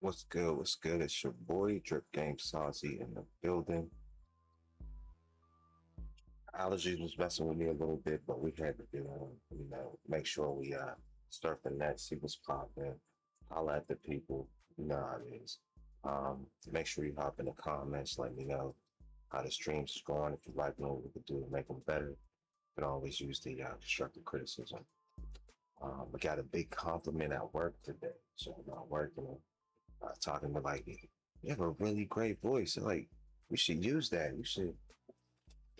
What's good? What's good? It's your boy Drip Game Saucy in the building. Allergies was messing with me a little bit, but we had to make sure we surf the net, see what's popping, holla at the people. You know how it is. Make sure you hop in the comments, let me know how the streams is going. If you like what we could do to make them better, you can always use the constructive criticism. We got a big compliment at work today. So I'm not working, talking to like, you have a really great voice. Like, we should use that. You should.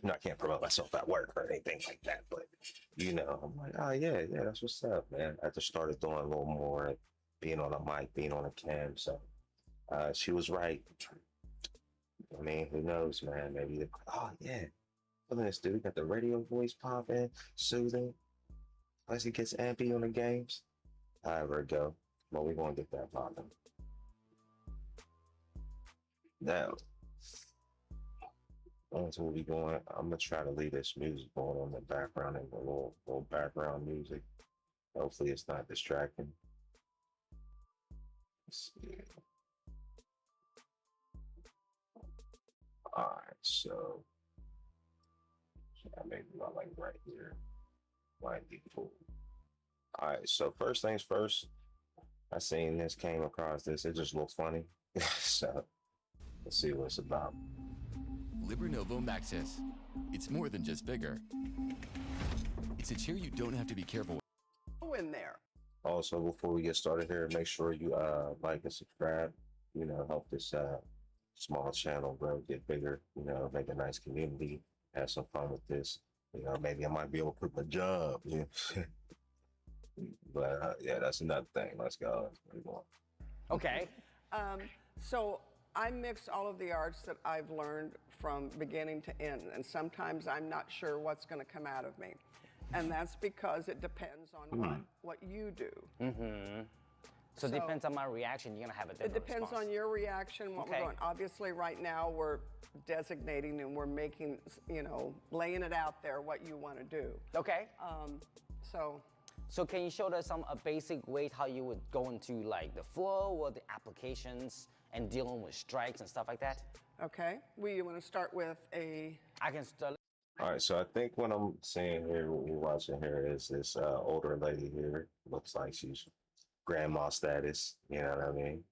I can't promote myself at work or anything like that, but I'm like, oh yeah, that's what's up, man. I just started doing a little more, being on a mic, being on a cam. So she was right. I mean, who knows, man? Maybe oh yeah, feeling this dude got the radio voice popping, soothing. Plus he gets ampy on the games. However it go, but we gonna get that popping. Now, that's what we going. I'm gonna try to leave this music going on in the background and a little background music. Hopefully, it's not distracting. Let's see. All right, so I maybe not like right here. Might be cool. All right, so first things first. I seen this, came across this. It just looks funny. So let's see what it's about. Libranovo Maxis. It's more than just bigger. It's a chair you don't have to be careful in there. Also, before we get started here, make sure you like and subscribe. Help this small channel grow, get bigger. Make a nice community. Have some fun with this. Maybe I might be able to quit my job. Yeah. But yeah, that's another thing. Let's go. Okay. So I mix all of the arts that I've learned from beginning to end, and sometimes I'm not sure what's going to come out of me. And that's because it depends on what you do. So it depends on my reaction, you're gonna have a different It depends response. on your reaction, what we're doing. Obviously, right now, we're designating and we're making, laying it out there what you want to do. Okay. So can you show us some basic ways how you would go into like the flow or the applications and dealing with strikes and stuff like that? Okay. You want to start with a... I can start. All right, so I think what I'm seeing here, what we're watching here, is this older lady here. Looks like she's grandma status. You know what I mean?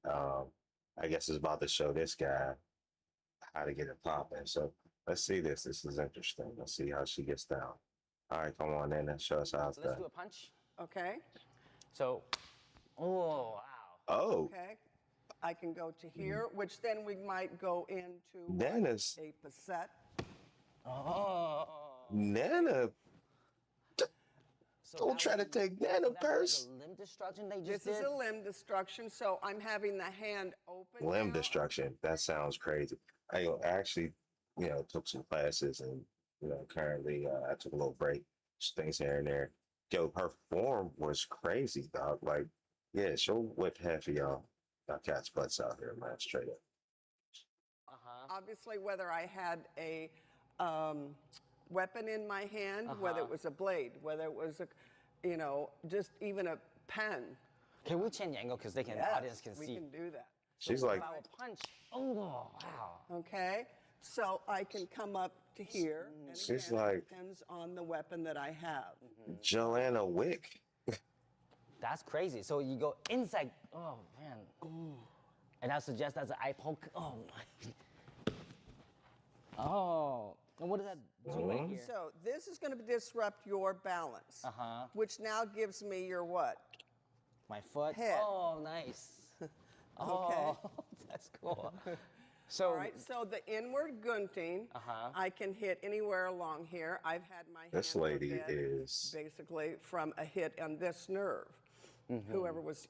I guess it's about to show this guy how to get it popping. So let's see this. This is interesting. Let's see how she gets down. All right, come on in and show us how it's So let's done. do a punch. Okay. So, oh, wow. Oh, Okay. I can go to here, which then we might go into Nana's. a facet. Oh. Nana. So Don't that try to was- take Nana that purse. was a limb destruction they This just is did? a limb destruction, so I'm having the hand open Limb now. destruction. That sounds crazy. I actually, took some classes and, currently I took a little break, just things here and there. Yo, her form was crazy, dog. Like, yeah, she'll whip half of y'all cats' butts out here, man, straight up. Obviously, whether I had a weapon in my hand, whether it was a blade, whether it was just even a pen. Can we change angle because the audience can we see? can do that. She's like, Power punch. Oh, wow. Okay, so I can come up to here. And She's again, like- it depends on the weapon that I have. Joanna Wick. That's crazy. So you go inside. Oh, man. And I suggest that's an eye poke. Oh, my. Oh. And what does that do right here? So this is going to disrupt your balance, which now gives me your what? My foot. Head. Oh, nice. Oh, that's cool. So, All right, so the inward gunting, I can hit anywhere along here. I've had my hand This lady hooked in is- basically from a hit on this nerve, whoever was,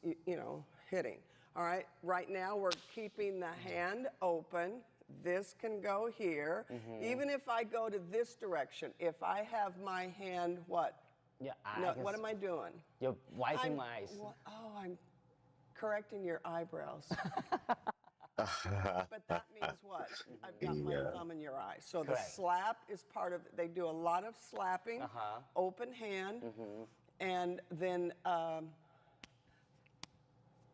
hitting. All right, right now we're keeping the hand open. This can go here. Even if I go to this direction, if I have my hand, what? yeah, No, what am I doing? You're wiping I'm- my eyes. I'm correcting your eyebrows. But that means what? I've got my Yeah. thumb in your eye. So the Correct. slap is part of it. They do a lot of slapping, open hand, and then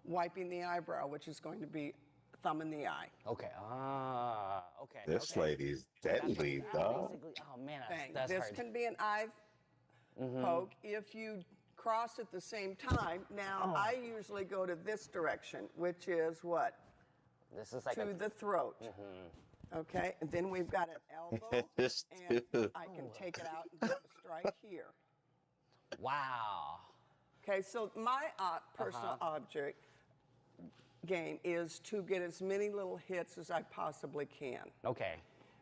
wiping the eyebrow, which is going to be thumb in the eye. Okay. Okay. This okay. lady's deadly, dog. Basically, oh man, Bang. that's This hard. can be an eye poke. If you cross at the same time, now I usually go to this direction, which is what? This is like To a, the throat. Okay, and then we've got an elbow, This and dude. I can take it out and strike here. wow. Okay, so my personal object game is to get as many little hits as I possibly can. Okay.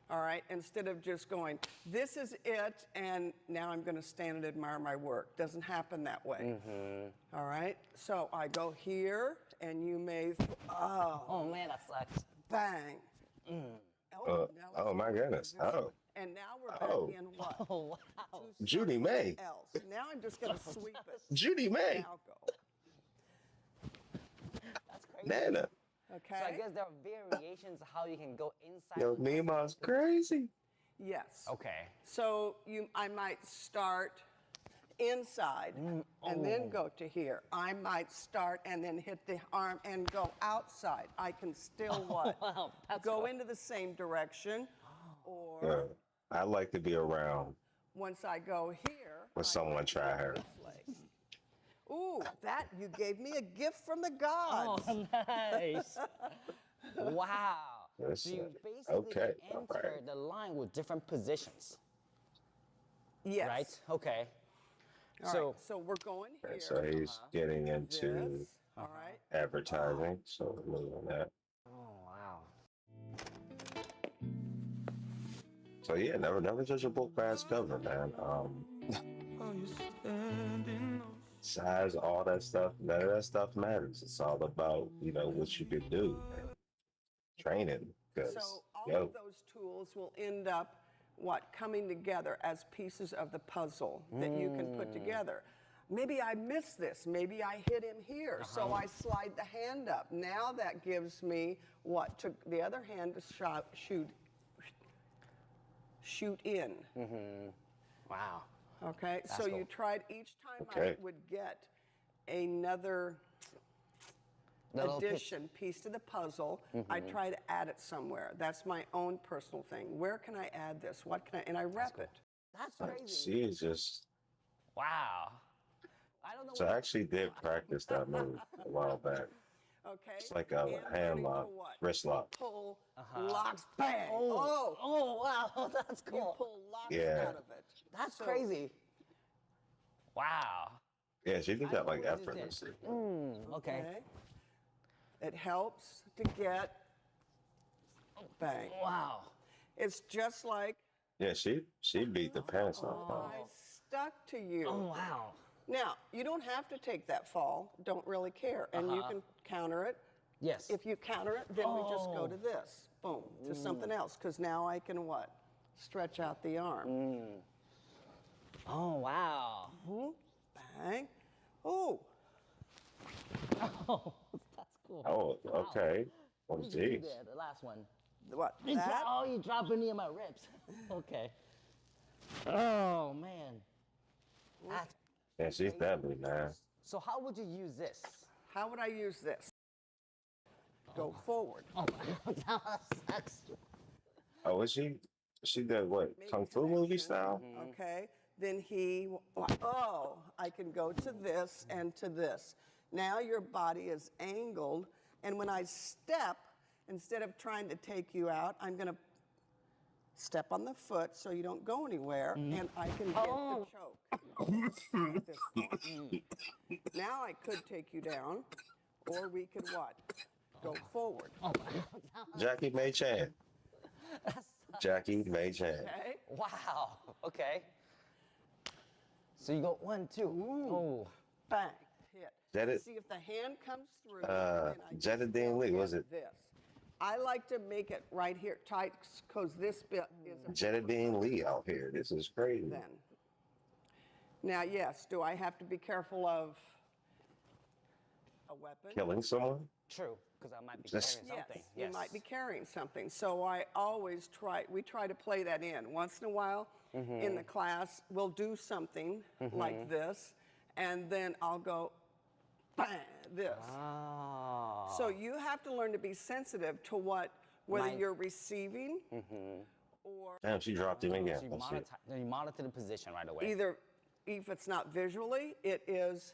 All right, instead of just going, this is it, and now I'm going to stand and admire my work. Doesn't happen that way. All right, so I go here, and you may, Oh man, that sucks. bang. Now let's oh my go to goodness. this Oh. one. And now we're back Oh. in what? Oh wow. To Judy something May. Else. Now I'm just going to sweep it. Judy May. Now go. That's crazy. Nana. Okay? So I guess there are variations of how you can go inside. Yo, Neema's crazy. Yes. Okay. So I might start inside and then go to here. I might start and then hit the arm and go outside. I can still what? Wow, that's go cool. into the same direction, or Yeah. I like to be around once I go here, when I someone might try go her. this way. Ooh, that you gave me a gift from the gods. Oh, nice. Wow. Yes, So you sir. basically Okay, enter alright. the line with different positions, Yes. right? Okay. All So right, so we're going here. And so he's getting into This. All right. advertising. So we're moving on that. oh wow. So yeah, never judge a book by its cover, man. Size, all that stuff, none of that stuff matters. It's all about, what you can do. And training. Because So all of those tools will end up coming together as pieces of the puzzle that you can put together. Maybe I missed this. Maybe I hit him here. So I slide the hand up. Now that gives me what? To the other hand to shoot in. Wow. Okay. So you tried each time Okay. I would get another The little piece. addition piece to the puzzle, I try to add it somewhere. That's my own personal thing. Where can I add this? What can I? And I rep it. That's like, crazy. she is just. Wow. I don't know. So I actually did practice that move a while back. Okay. It's like a And hand learning to lock, what? wrist lock. Pull locks, bang. Oh, Oh wow, that's you cool. pull locks Yeah. out of it. That's So- crazy. Wow. Yeah, she did that like know what you did. effortlessly. Okay. It helps to get bang. Wow. It's just like Yeah, she beat the pants off. I stuck to you. Oh wow. Now, you don't have to take that fall. Don't really care. And you can counter it. Yes. If you counter it, then we just go to this. Boom. To something else. Because now I can what? Stretch out the arm. Oh wow. Bang. Ooh. Oh, that's cool. Oh, okay. Oh, What did you do geez. there, the last one. What? You dro- That? oh, you dropped a knee on my ribs. Okay. Oh man. That's- Yeah, she's deadly, man. so how would you use this? How would I use this? Go forward. Oh my God, that sucks. Oh, is she? She did what? Make Kung Fu movie connection. style? Okay. Then I can go to this and to this. Now your body is angled, and when I step, instead of trying to take you out, I'm going to step on the foot so you don't go anywhere, and I can get the choke. This one. Now I could take you down, or we could what? Go forward. Jackie May Chan. Jackie May Chan. Okay? Wow. Okay. So you go 1, 2. Oh. Bang. Hit. Jetta- See if the hand comes through. then I just Jedediah go Lee, get was it? This. I like to make it right here tight because this bit is a Jedediah Lee out here. This is crazy. then. Now, yes, do I have to be careful of a weapon? Killing someone? True, because I might be That's- carrying Yes, something. you might be carrying something. So I always we try to play that in. Once in a while in the class, we'll do something like this, and then I'll go, bang, this. Oh. So you have to learn to be sensitive to whether My- you're receiving or Damn, she dropped him again. So you Let's see. monitor the position right away. either, if it's not visually, it is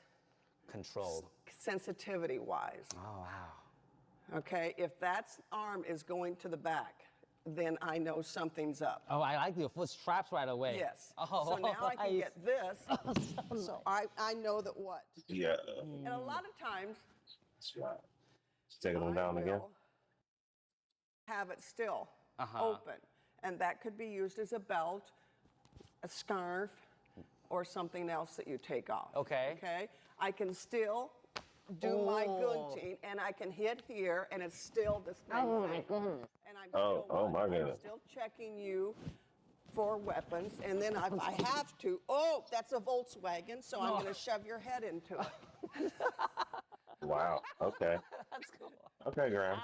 Controlled. sensitivity-wise. Oh, wow. Okay, if that arm is going to the back, then I know something's up. Oh, I like your foot straps right away. Yes. Oh, So now I can nice. get this. So I know that what. Yeah. And a lot of times, That's right. Taking them I down again. will have it still Uh-huh. open, and that could be used as a belt, a scarf, or something else that you take off. Okay. Okay. I can still do my Oh. gunting, and I can hit here, and it's still the same Oh, my thing. goodness. And I'm Oh, still oh what? my I'm goodness. still checking you for weapons, and then if I have to, oh, that's a Volkswagen, so I'm going to shove your head into it. Wow. Okay. That's cool. Okay, Graham.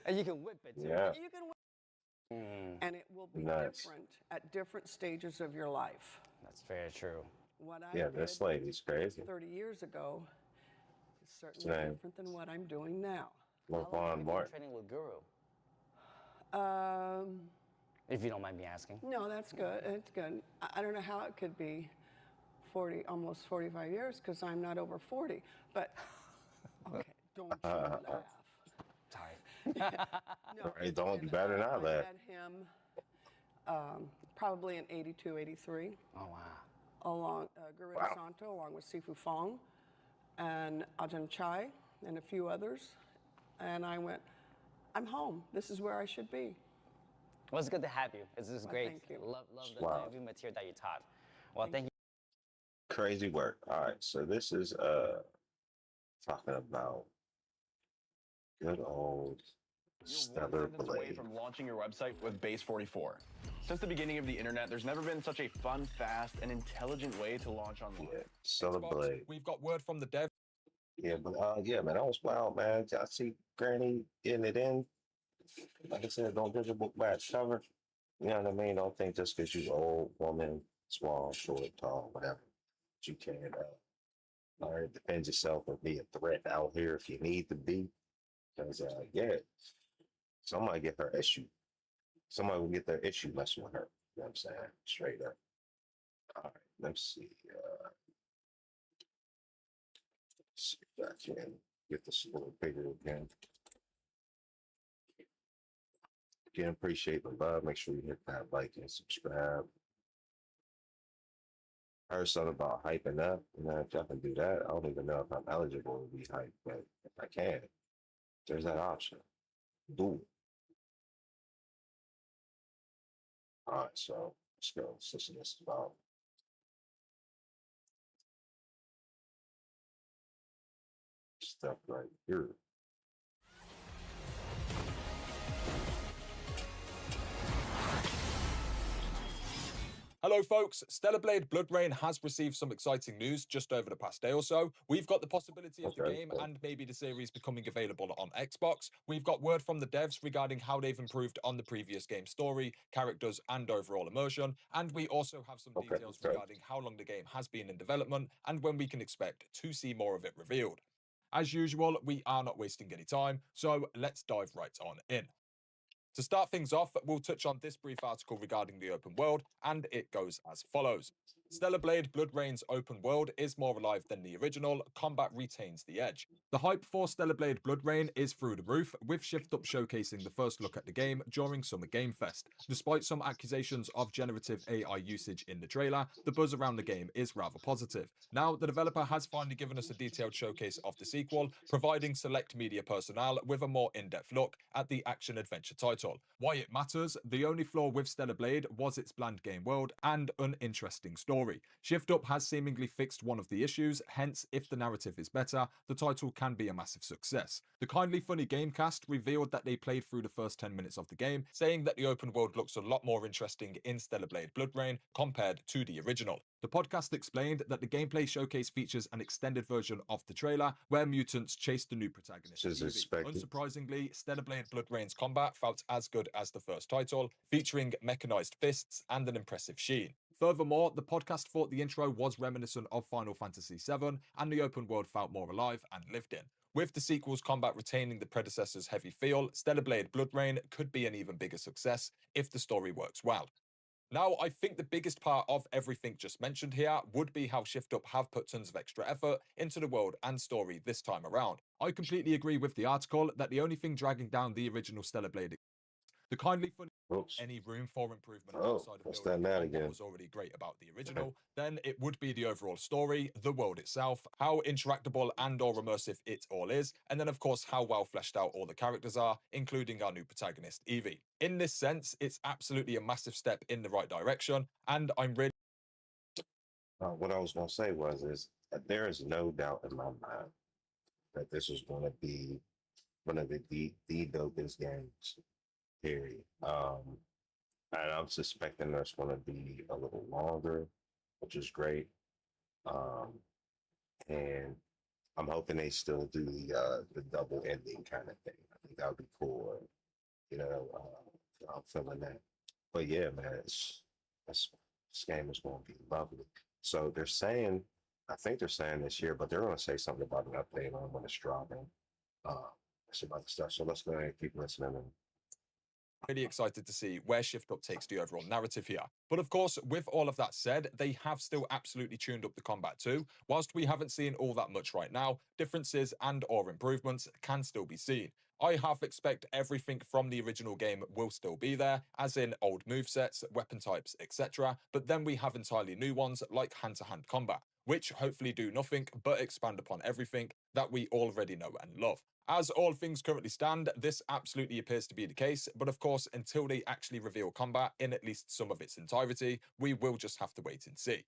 And you can whip it too. Yeah. You can, and it will be Nice. different at different stages of your life. That's very true. What I Yeah, did this lady's crazy. 30 years ago is certainly Same. different than what I'm doing now. Look How long on have you been Martin. training with Guru? If If you don't mind me asking. No, that's good. It's good. I don't know how it could be 40, almost 45 years, because I'm not over 40. But okay, don't you laugh. Sorry. No, Right, don't you better not I laugh. met him probably in 82, 83, Oh, wow. along Guru Wow. Santo, along with Sifu Fong and Ajahn Chai and a few others. And I went, I'm home. This is where I should be. Well, it's good to have you. This is great. thank you. Love the Wow. every material that you taught. Well, thank you. Crazy work. All right, so this is talking about good old You're one Stellar sentence away Blade. from launching your website with Base 44. Since the beginning of the internet, there's never been such a fun, fast, and intelligent way to launch online. Yeah, Stellar Xbox, Blade. we've got word from the dev. Yeah, but yeah, man, that was wild, man. I see Granny getting it in. Like I said, don't judge a book by its cover. You know what I mean? Don't think just because you old, woman, small, short, tall, whatever, that you can't learn to defend yourself and be a threat out here if you need to be. Because yeah, somebody get her issue. Somebody will get their issue messing with her. You know what I'm saying? Straight up. All right, let's see. See if I can get this a little bigger again. Again, appreciate the love. Make sure you hit that like and subscribe. I heard something about hyping up. You know, if y'all can do that, I don't even know if I'm eligible to be hyped, but if I can, there's that option. Do it. All right, so let's go. Let's listen to this about. Stuff right here. Hello, folks. Stellar Blade Blood Rain has received some exciting news just over the past day or so. We've got the possibility of the Okay, game cool. and maybe the series becoming available on Xbox. We've got word from the devs regarding how they've improved on the previous game story, characters, and overall immersion. And we also have some Okay, details okay. regarding how long the game has been in development and when we can expect to see more of it revealed. As usual, we are not wasting any time, so let's dive right on in. To start things off, we'll touch on this brief article regarding the open world, and it goes as follows. Stellar Blade Blood Rain's open world is more alive than the original, combat retains the edge. The hype for Stellar Blade Blood Rain is through the roof, with Shift Up showcasing the first look at the game during Summer Game Fest. Despite some accusations of generative AI usage in the trailer, the buzz around the game is rather positive. Now, the developer has finally given us a detailed showcase of the sequel, providing select media personnel with a more in-depth look at the action-adventure title. Why it matters, the only flaw with Stellar Blade was its bland game world and uninteresting story. Shift Up has seemingly fixed one of the issues, hence, if the narrative is better, the title can be a massive success. The Kindly Funny Gamecast revealed that they played through the first 10 minutes of the game, saying that the open world looks a lot more interesting in Stellar Blade Blood Rain compared to the original. The podcast explained that the gameplay showcase features an extended version of the trailer where mutants chase the new protagonist. Which is Evie. expected. Unsurprisingly, Stellar Blade Blood Rain's combat felt as good as the first title, featuring mechanized fists and an impressive sheen. Furthermore, the podcast thought the intro was reminiscent of Final Fantasy VII, and the open world felt more alive and lived in. With the sequel's combat retaining the predecessor's heavy feel, Stellar Blade BloodRayne could be an even bigger success if the story works well. Now, I think the biggest part of everything just mentioned here would be how Shift Up have put tons of extra effort into the world and story this time around. I completely agree with the article that the only thing dragging down the original Stellar Blade, the kindly funny, Oops. any room for improvement Oh, outside of what's building that now on what again? was already great about the original, then it would be the overall story, the world itself, how interactable and or immersive it all is, and then of course how well fleshed out all the characters are, including our new protagonist, Evie. In this sense, it's absolutely a massive step in the right direction, and I'm really What I was going to say is that there is no doubt in my mind that this is going to be one of the dopest games, period. And I'm suspecting there's going to be a little longer, which is great. And I'm hoping they still do the double ending kind of thing. I think that would be cool. You know, I'm feeling that. But yeah, man, this game is going to be lovely. So they're saying, I think they're saying this year, but they're going to say something about an update on when it's dropping. That's about the stuff. So let's go ahead and keep listening. really excited to see where Shift Up takes the overall narrative here. But of course, with all of that said, they have still absolutely tuned up the combat too. Whilst we haven't seen all that much right now, differences and or improvements can still be seen. I half expect everything from the original game will still be there, as in old movesets, weapon types, etc. But then we have entirely new ones like hand-to-hand combat, which hopefully do nothing but expand upon everything that we already know and love. As all things currently stand, this absolutely appears to be the case, but of course, until they actually reveal combat in at least some of its entirety, we will just have to wait and see.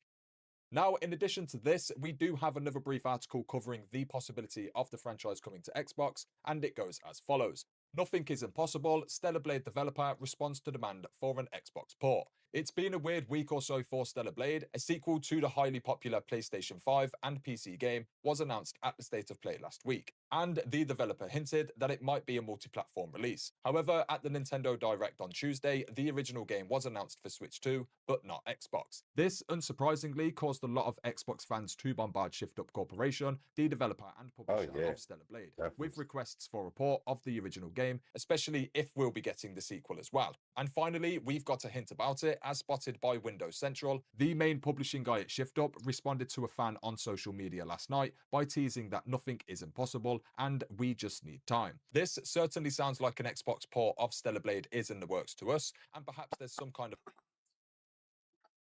Now, in addition to this, we do have another brief article covering the possibility of the franchise coming to Xbox, and it goes as follows. Nothing is impossible. Stellar Blade developer responds to demand for an Xbox port. It's been a weird week or so for Stellar Blade. A sequel to the highly popular PlayStation 5 and PC game was announced at the State of Play last week, and the developer hinted that it might be a multi-platform release. However, at the Nintendo Direct on Tuesday, the original game was announced for Switch 2, but not Xbox. This, unsurprisingly, caused a lot of Xbox fans to bombard Shift Up Corporation, the developer and publisher of Stellar Blade, with requests for a port of the original game, especially if we'll be getting the sequel as well. And finally, we've got a hint about it, as spotted by Windows Central. The main publishing guy at Shift Up responded to a fan on social media last night by teasing that nothing is impossible and we just need time. This certainly sounds like an Xbox port of Stellar Blade is in the works to us, and perhaps there's some kind of...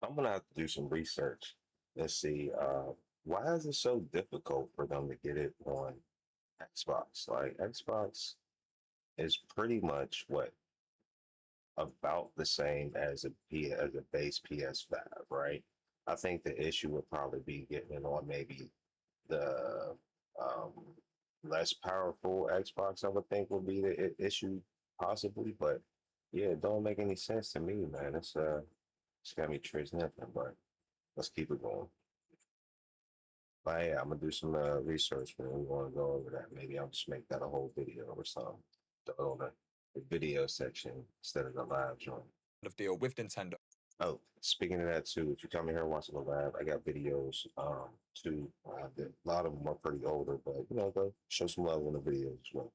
I'm going to have to do some research and see why is it so difficult for them to get it on Xbox? Like, Xbox is pretty much what, about the same as a base PS5, right? I think the issue would probably be getting it on maybe the less powerful Xbox. I would think would be the issue possibly, but yeah, it don't make any sense to me, man. It's got me trace nothing, but let's keep it going. But yeah, I'm gonna do some research when we want to go over that. Maybe I'll just make that a whole video or something. On the video section instead of the live joint. deal with Nintendo. Oh, speaking of that too, if you come in here watching the live, I got videos too. A lot of them are pretty older, but you know, go show some love in the videos as well.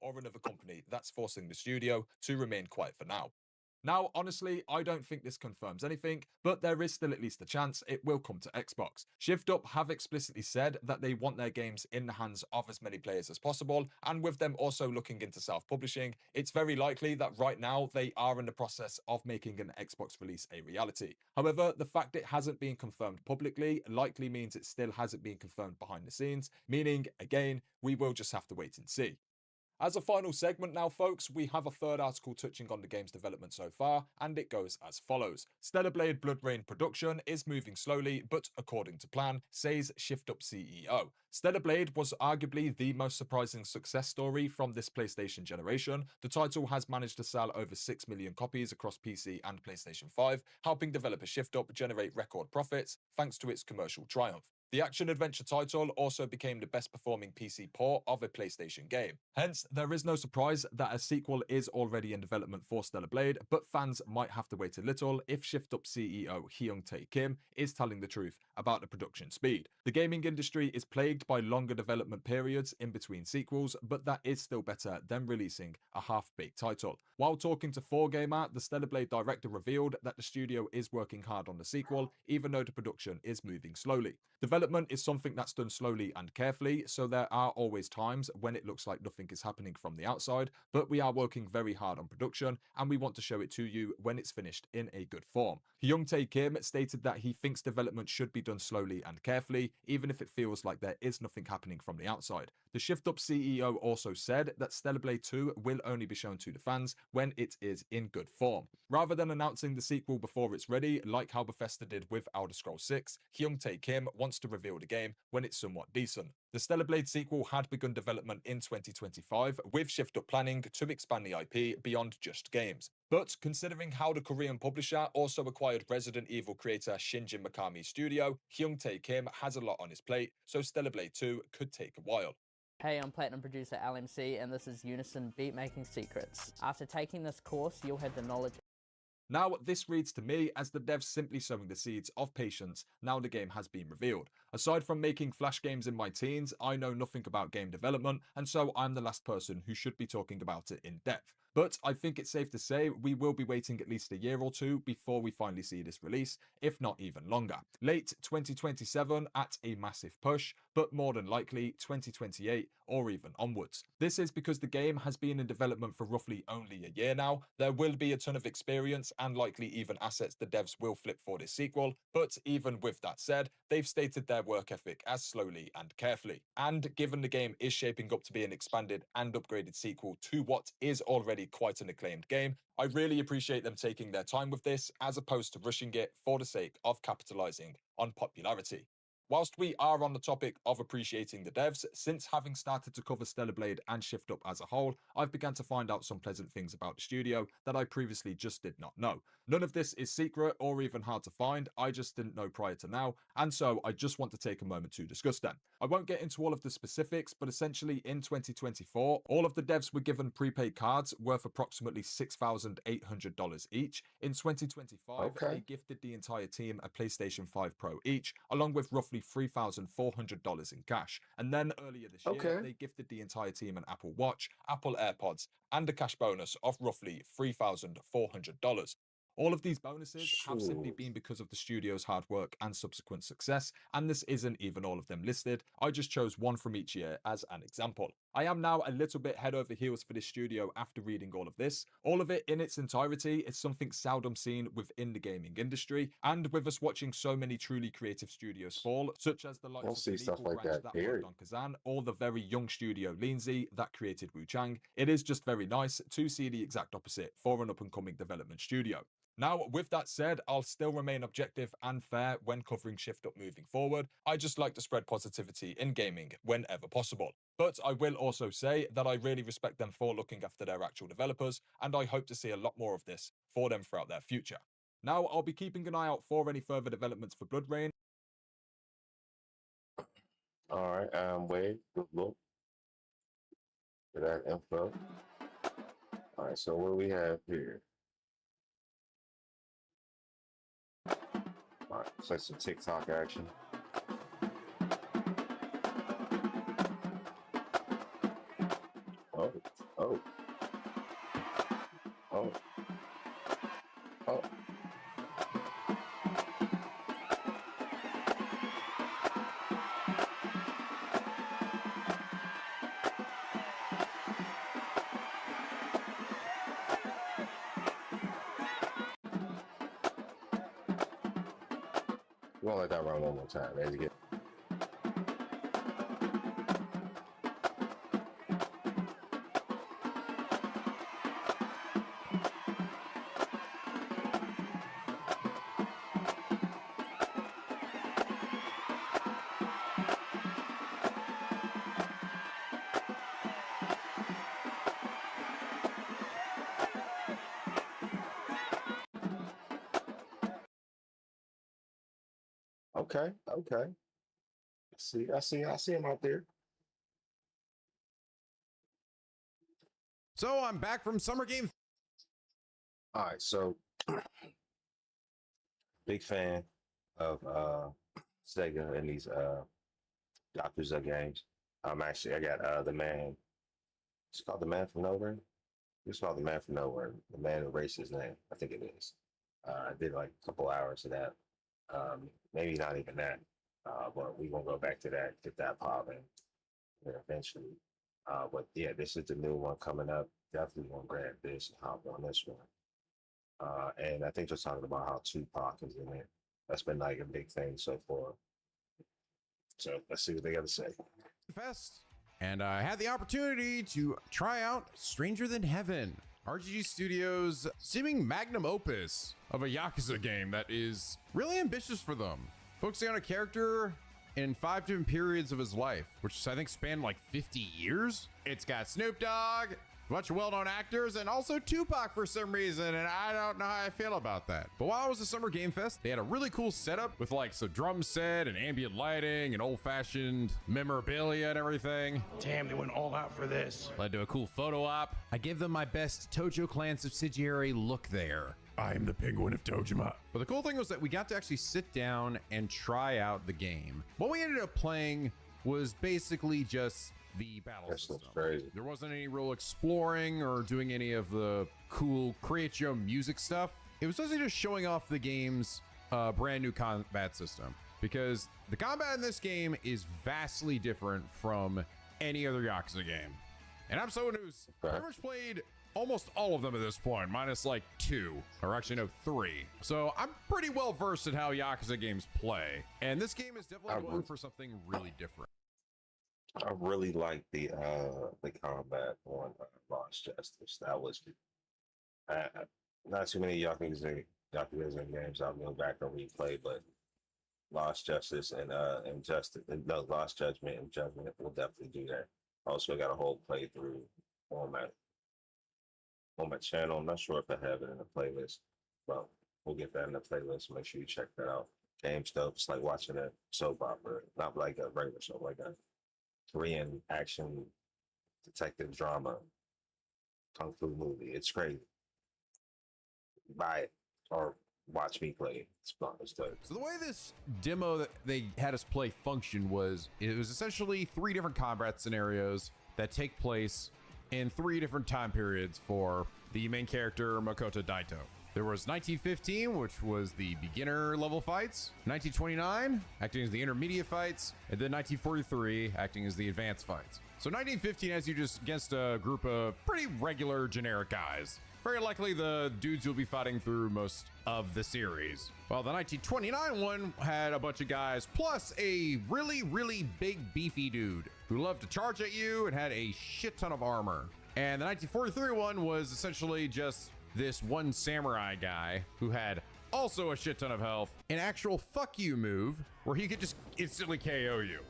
Or another company that's forcing the studio to remain quiet for now. Now, honestly, I don't think this confirms anything, but there is still at least a chance it will come to Xbox. Shift Up have explicitly said that they want their games in the hands of as many players as possible, and with them also looking into self-publishing, it's very likely that right now they are in the process of making an Xbox release a reality. However, the fact it hasn't been confirmed publicly likely means it still hasn't been confirmed behind the scenes, meaning, again, we will just have to wait and see. As a final segment now, folks, we have a third article touching on the game's development so far, and it goes as follows. Stellar Blade BloodRayne production is moving slowly, but according to plan, says Shift Up CEO. Stellar Blade was arguably the most surprising success story from this PlayStation generation. The title has managed to sell over 6 million copies across PC and PlayStation 5, helping developer Shift Up generate record profits thanks to its commercial triumph. The action-adventure title also became the best-performing PC port of a PlayStation game. Hence, there is no surprise that a sequel is already in development for Stellar Blade, but fans might have to wait a little if Shift Up CEO Hyung-tae Kim is telling the truth about the production speed. The gaming industry is plagued by longer development periods in between sequels, but that is still better than releasing a half-baked title. While talking to 4Gamer, the Stellar Blade director revealed that the studio is working hard on the sequel, even though the production is moving slowly. Development is something that's done slowly and carefully, so there are always times when it looks like nothing is happening from the outside, but we are working very hard on production, and we want to show it to you when it's finished in a good form. Hyung-tae Kim stated that he thinks development should be done slowly and carefully, even if it feels like there is nothing happening from the outside. The Shift Up CEO also said that Stellar Blade 2 will only be shown to the fans when it is in good form. Rather than announcing the sequel before it's ready, like how Bethesda did with Elder Scrolls 6, Hyung-tae Kim wants to reveal the game when it's somewhat decent. The Stellar Blade sequel had begun development in 2025, with Shift Up planning to expand the IP beyond just games. But considering how the Korean publisher also acquired Resident Evil creator Shinji Mikami's studio, Hyung-tae Kim has a lot on his plate, so Stellar Blade 2 could take a while. Hey, I'm Platinum Producer LMC, and this is Unison Beatmaking Secrets. After taking this course, you'll have the knowledge. Now, this reads to me as the devs simply sowing the seeds of patience now the game has been revealed. Aside from making Flash games in my teens, I know nothing about game development, and so I'm the last person who should be talking about it in depth. But I think it's safe to say we will be waiting at least a year or two before we finally see this release, if not even longer. Late 2027 at a massive push, but more than likely 2028 or even onwards. This is because the game has been in development for roughly only a year now. There will be a ton of experience and likely even assets the devs will flip for this sequel, but even with that said, they've stated their work ethic as slowly and carefully. And given the game is shaping up to be an expanded and upgraded sequel to what is already quite an acclaimed game, I really appreciate them taking their time with this as opposed to rushing it for the sake of capitalizing on popularity. Whilst we are on the topic of appreciating the devs, since having started to cover Stellar Blade and Shift Up as a whole, I've begun to find out some pleasant things about the studio that I previously just did not know. None of this is secret or even hard to find, I just didn't know prior to now, and so I just want to take a moment to discuss them. I won't get into all of the specifics, but essentially in 2024, all of the devs were given prepaid cards worth approximately $6,800 each. In 2025, they gifted the entire team a PlayStation 5 Pro each, along with roughly $3,400 in cash. And then earlier this year, they gifted the entire team an Apple Watch, Apple AirPods, and a cash bonus of roughly $3,400. All of these bonuses have simply been because of the studio's hard work and subsequent success, and this isn't even all of them listed. I just chose one from each year as an example. I am now a little bit head over heels for this studio after reading all of this. All of it in its entirety is something seldom seen within the gaming industry, and with us watching so many truly creative studios fall, such as the likes of the Branch that worked on Kazan, or the very young studio Lindsay that created Wu Chang, it is just very nice to see the exact opposite for an up-and-coming development studio. Now, with that said, I'll still remain objective and fair when covering Shift Up moving forward. I just like to spread positivity in gaming whenever possible. But I will also say that I really respect them for looking after their actual developers, and I hope to see a lot more of this for them throughout their future. Now, I'll be keeping an eye out for any further developments for Blood Rain. All right, Wade, good look for that info. All right, so what do we have here? All right, so some TikTok action. Oh, oh, oh, oh. We won't let that run one more time. As you get. Okay, okay. I see him out there. So I'm back from Summer Game. All right, so big fan of Sega and these Yakuza games. I got the man. It's called the Man from Nowhere. It's called the Man from Nowhere. The man who erased his name. I think it is. I did like a couple hours of that. Maybe not even that. But we gonna go back to that, get that popping eventually. But yeah, this is the new one coming up. Definitely gonna grab this and hop on this one. And I think they're talking about how Tupac is in it. That's been like a big thing so far. So let's see what they got to say. Fest, and I had the opportunity to try out Stranger Than Heaven, RGG Studios' seeming magnum opus of a Yakuza game that is really ambitious for them, focusing on a character in 5 different periods of his life, which I think spanned like 50 years. It's got Snoop Dogg, a bunch of well-known actors, and also Tupac for some reason, and I don't know how I feel about that. But while I was at Summer Game Fest, they had a really cool setup with like some drum set and ambient lighting and old-fashioned memorabilia and everything. Damn, they went all out for this. Led to a cool photo op. I gave them my best Tojo Clan subsidiary look there. I am the penguin of Tojima. But the cool thing was that we got to actually sit down and try out the game. What we ended up playing was basically just the battle That's system. crazy. There wasn't any real exploring or doing any of the cool create your own music stuff. It was mostly just showing off the game's brand new combat system, because the combat in this game is vastly different from any other Yakuza game. And I'm someone who's pretty much played almost all of them at this point, minus like 2, or actually no, 3. So I'm pretty well versed in how Yakuza games play. And this game is definitely going for something really different. I really like the combat on Lost Justice. That was not too many Yakuza games I'll go back and replay, but Lost Justice and Lost Judgment and Judgment will definitely do that. Also got a whole playthrough on my channel. I'm not sure if I have it in the playlist, but we'll get that in the playlist. Make sure you check that out. Game's dope. It's like watching a soap opera, not like a regular soap, like a Korean action detective drama kung fu movie. It's crazy. Buy it or watch me play it. It's fun. It's dope. So the way this demo that they had us play functioned was, it was essentially 3 different combat scenarios that take place in 3 different time periods for the main character, Makoto Daito. There was 1915, which was the beginner level fights, 1929, acting as the intermediate fights, and then 1943, acting as the advanced fights. So 1915 has you just against a group of pretty regular generic guys. Very likely the dudes you'll be fighting through most of the series. While the 1929 one had a bunch of guys, plus a really, really big beefy dude who loved to charge at you and had a shit ton of armor. And the 1943 one was essentially just this one samurai guy who had also a shit ton of health, an actual fuck you move where he could just instantly KO you.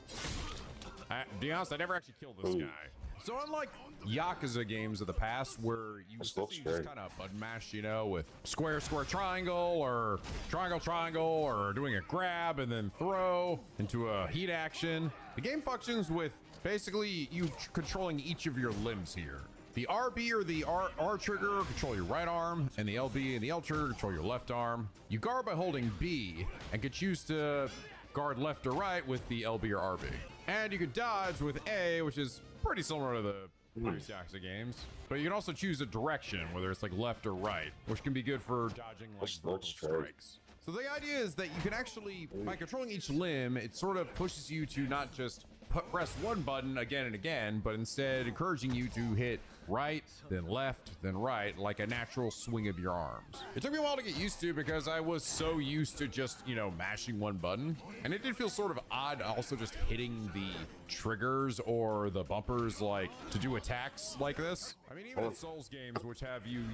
To be honest, I never actually killed this guy. So unlike Yakuza games of the past where you just kind of button mash, you know, with square, square, triangle, or triangle, triangle, or doing a grab and then throw into a heat action, the game functions with basically you controlling each of your limbs here. The RB or the R trigger control your right arm, and the LB and the L trigger control your left arm. You guard by holding B and can choose to guard left or right with the LB or RB. And you can dodge with A, which is pretty similar to the previous Yakuza games. But you can also choose a direction, whether it's like left or right, which can be good for dodging like vertical strikes. So the idea is that you can actually, by controlling each limb, it sort of pushes you to not just press one button again and again, but instead encouraging you to hit right, then left, then right, like a natural swing of your arms. It took me a while to get used to because I was so used to just, you know, mashing one button. And it did feel sort of odd also just hitting the triggers or the bumpers like to do attacks like this. I mean, even in Souls games, which have you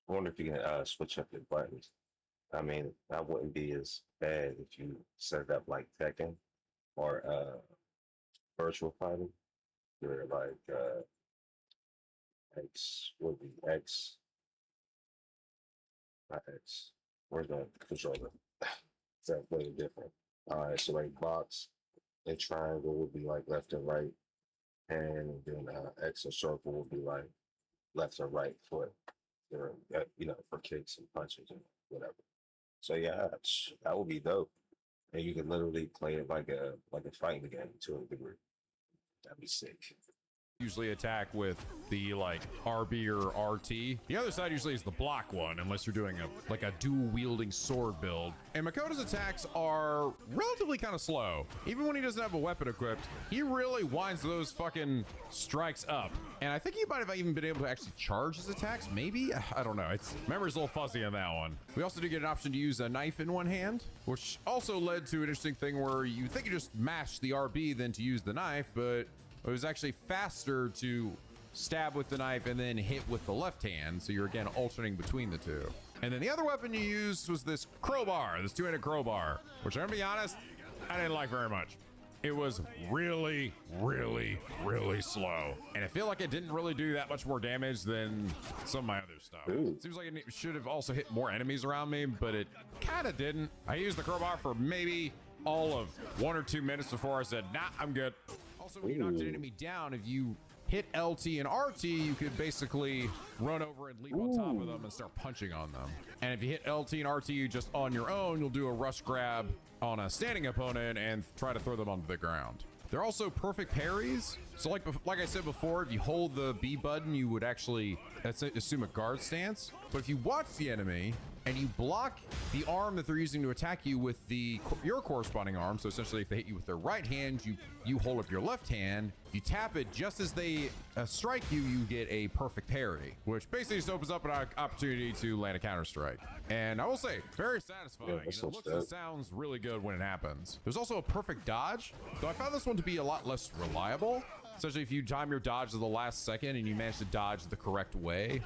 I wonder if you can switch up your buttons. I mean, that wouldn't be as bad if you set it up like Tekken or virtual fighting. You're like X would be X, not X. Where's the controller? It's that way different. All right, so like box, A triangle would be like left and right, and then X or circle would be like left or right foot, for kicks and punches and whatever. So yeah, that would be dope. And you can literally play it like a fighting game to a degree. That'd be sick. Usually attack with the like RB or RT. The other side usually is the block one, unless you're doing a dual wielding sword build. And Makoto's attacks are relatively kind of slow. Even when he doesn't have a weapon equipped, he really winds those fucking strikes up. And I think he might have even been able to actually charge his attacks, maybe? I don't know. Memory's a little fuzzy on that one. We also do get an option to use a knife in one hand, which also led to an interesting thing where you think you just mash the RB than to use the knife, but it was actually faster to stab with the knife and then hit with the left hand. So you're again alternating between the two. And then the other weapon you used was this crowbar, this two-handed crowbar, which I'm gonna be honest, I didn't like very much. It was really, really, really slow. And I feel like it didn't really do that much more damage than some of my other stuff. Ooh. Seems like it should have also hit more enemies around me, but it kind of didn't. I used the crowbar for maybe all of 1 or 2 minutes before I said, nah, I'm good. Also, when you knocked an enemy down, if you hit LT and RT, you could basically run over and leap on top of them and start punching on them. And if you hit LT and RT just on your own, you'll do a rush grab on a standing opponent and try to throw them onto the ground. They're also perfect parries. So like I said before, if you hold the B button, you would actually assume a guard stance. But if you watch the enemy and you block the arm that they're using to attack you with your corresponding arm, so essentially if they hit you with their right hand, you hold up your left hand. If you tap it just as they strike you, you get a perfect parry, which basically just opens up an opportunity to land a counter strike. And I will say, very satisfying. Yeah, And it looks dope. and sounds really good when it happens. There's also a perfect dodge, though I found this one to be a lot less reliable. Especially if you time your dodge to the last second and you manage to dodge the correct way.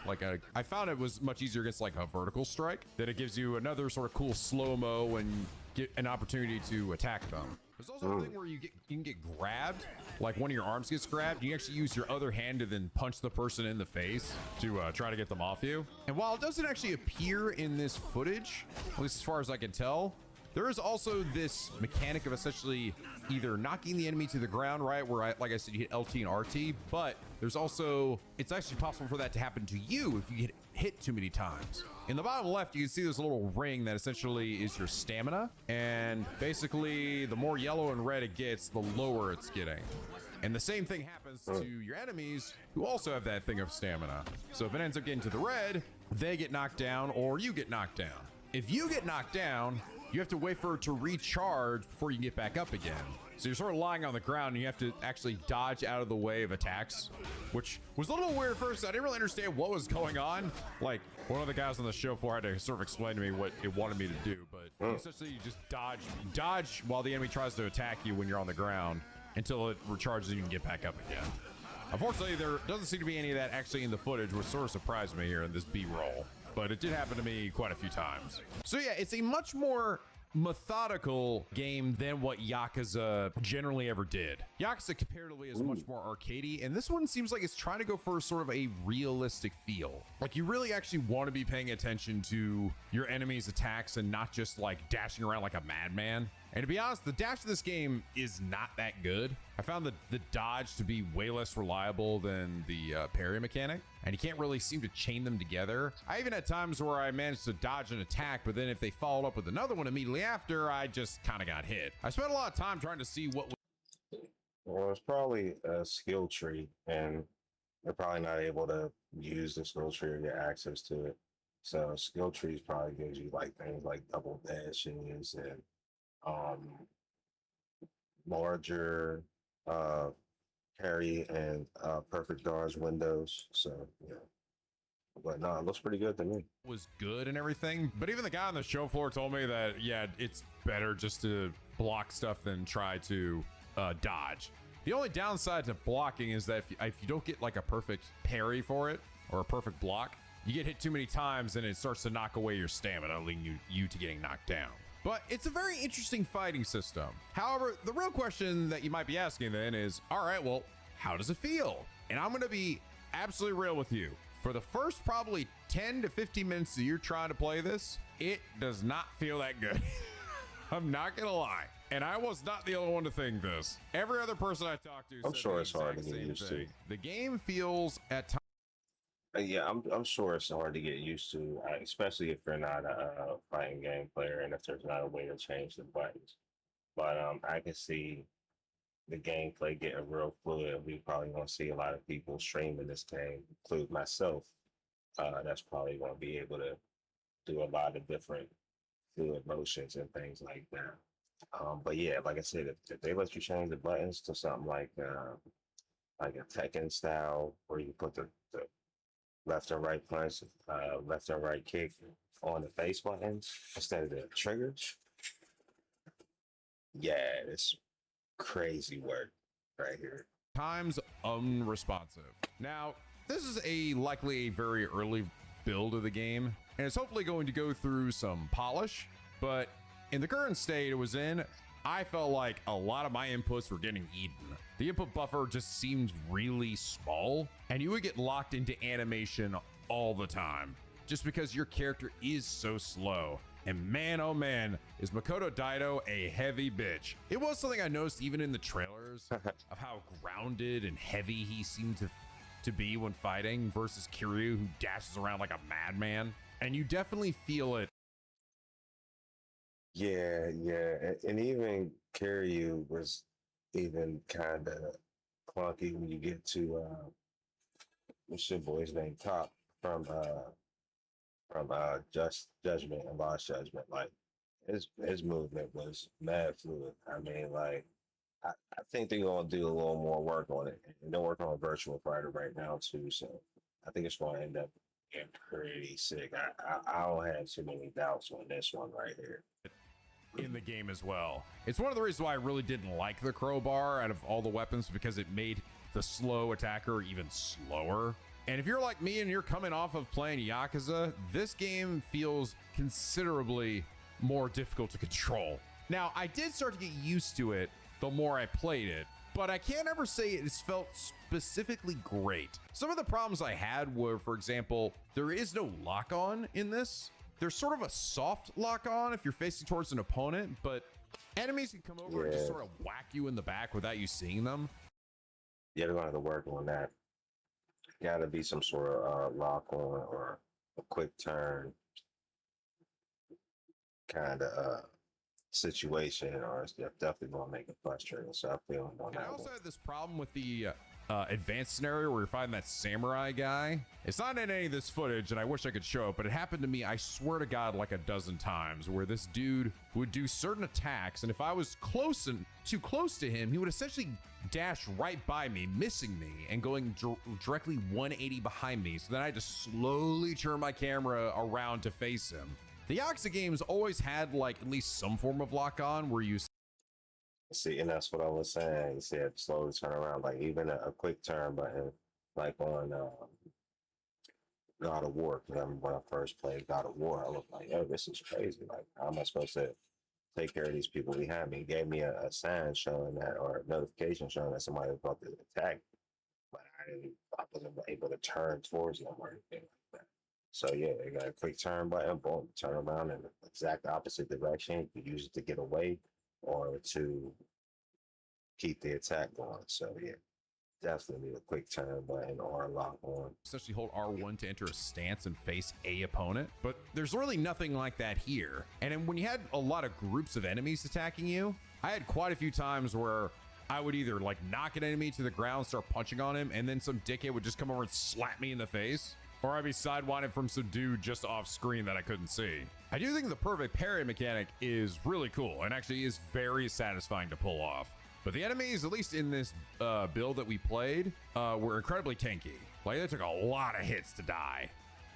I found it was much easier against like a vertical strike, that it gives you another sort of cool slow-mo and get an opportunity to attack them. There's also a thing where you can get grabbed, like one of your arms gets grabbed. You actually use your other hand to then punch the person in the face to try to get them off you. And while it doesn't actually appear in this footage, at least as far as I can tell, there is also this mechanic of essentially either knocking the enemy to the ground, right, where like I said, you hit LT and RT, but there's also, it's actually possible for that to happen to you if you get hit too many times. In the bottom left, you can see this little ring that essentially is your stamina, and basically the more yellow and red it gets, the lower it's getting. And the same thing happens to your enemies who also have that thing of stamina. So if it ends up getting to the red, they get knocked down or you get knocked down. If you get knocked down, you have to wait for it to recharge before you can get back up again. So you're sort of lying on the ground and you have to actually dodge out of the way of attacks, which was a little weird at first. I didn't really understand what was going on. Like, one of the guys on the show floor had to sort of explain to me what it wanted me to do, but essentially you just dodge while the enemy tries to attack you when you're on the ground until it recharges and you can get back up again. Unfortunately, there doesn't seem to be any of that actually in the footage, which sort of surprised me here in this B-roll. But it did happen to me quite a few times. So yeah, it's a much more methodical game than what Yakuza generally ever did. Yakuza comparatively is much more arcadey, and this one seems like it's trying to go for sort of a realistic feel. Like you really actually want to be paying attention to your enemy's attacks and not just like dashing around like a madman. And to be honest, the dash of this game is not that good. I found the dodge to be way less reliable than the parry mechanic, and you can't really seem to chain them together. I even had times where I managed to dodge an attack, but then if they followed up with another one immediately after, I just kind of got hit. I spent a lot of time trying to see what was... Well, it's probably a skill tree, and they're probably not able to use the skill tree or get access to it. So skill trees probably gives you like things like double dashes and larger parry and perfect dodge windows. So yeah, but no, it looks pretty good to me. Was good and everything, but even the guy on the show floor told me that yeah, it's better just to block stuff than try to dodge. The only downside to blocking is that if you don't get like a perfect parry for it or a perfect block, you get hit too many times and it starts to knock away your stamina, leading you to getting knocked down. But it's a very interesting fighting system. However, the real question that you might be asking then is, all right, well, how does it feel? And I'm going to be absolutely real with you. For the first probably 10 to 15 minutes that you're trying to play this, it does not feel that good. I'm not gonna lie, and I was not the only one to think this. Every other person I talked to I'm said sure the it's hard to exact get same used thing. to. The game feels at times. Yeah, I'm sure it's hard to get used to, especially if you're not a fighting game player and if there's not a way to change the buttons. But I can see the gameplay getting real fluid. We probably gonna see a lot of people streaming this game, include myself. That's probably gonna be able to do a lot of different fluid motions and things like that. But yeah, like I said, if they let you change the buttons to something like a Tekken style, where you put the left and right punch, left and right kick on the face buttons instead of the triggers. Yeah, it's crazy work right here. Times unresponsive. Now, this is likely a very early build of the game, and it's hopefully going to go through some polish, but in the current state it was in, I felt like a lot of my inputs were getting eaten. The input buffer just seemed really small, and you would get locked into animation all the time, just because your character is so slow. And man, oh man, is Makoto Daido a heavy bitch. It was something I noticed even in the trailers of how grounded and heavy he seemed to be when fighting versus Kiryu, who dashes around like a madman. And you definitely feel it. Yeah, and even Kiryu was even kind of clunky when you get to what's your boy's name, Top from Just Judgment and Lost Judgment. Like his movement was mad fluid. I mean, like I think they're gonna do a little more work on it. And they're working on Virtual Fighter right now too, so I think it's gonna end up being pretty sick. I don't have too many doubts on this one right here. In the game as well. It's one of the reasons why I really didn't like the crowbar out of all the weapons, because it made the slow attacker even slower. And if you're like me and you're coming off of playing Yakuza, this game feels considerably more difficult to control. Now, I did start to get used to it the more I played it, but I can't ever say it's felt specifically great. Some of the problems I had were, for example, there is no lock-on in this. There's sort of a soft lock-on if you're facing towards an opponent, but enemies can come over and just sort of whack you in the back without you seeing them. Yeah, they're gonna have to work on that. Gotta be some sort of lock on or a quick turn kind of situation, or it's definitely gonna make it frustrating. So I feel on And I that also one. had this problem with the advanced scenario where you're fighting that samurai guy. It's not in any of this footage, and I wish I could show it, but it happened to me, I swear to God, like a dozen times, where this dude would do certain attacks, and if I was too close to him, he would essentially dash right by me, missing me, and going directly 180 behind me. So then I had to slowly turn my camera around to face him. The Yakuza games always had like at least some form of lock on where you See, and that's what I was saying. You said slowly turn around, like even a quick turn button, like on God of War. 'Cause I remember when I first played God of War, I was like, "Oh, this is crazy! Like, how am I supposed to take care of these people behind me?" It gave me a sign showing that, or a notification showing that somebody was about to attack, but I wasn't able to turn towards them or anything like that. So yeah, they got a quick turn button, boom, turn around in the exact opposite direction. You can use it to get away or to keep the attack going. So yeah, definitely need a quick turn button or a lock on. essentially hold R1 to enter a stance and face a opponent, but there's really nothing like that here. And then when you had a lot of groups of enemies attacking you, I had quite a few times where I would either like knock an enemy to the ground, start punching on him, and then some dickhead would just come over and slap me in the face, or I'd be sidewinded from some dude just off screen that I couldn't see. I do think the perfect parry mechanic is really cool and actually is very satisfying to pull off. But the enemies, at least in this build that we played, were incredibly tanky. Like, they took a lot of hits to die,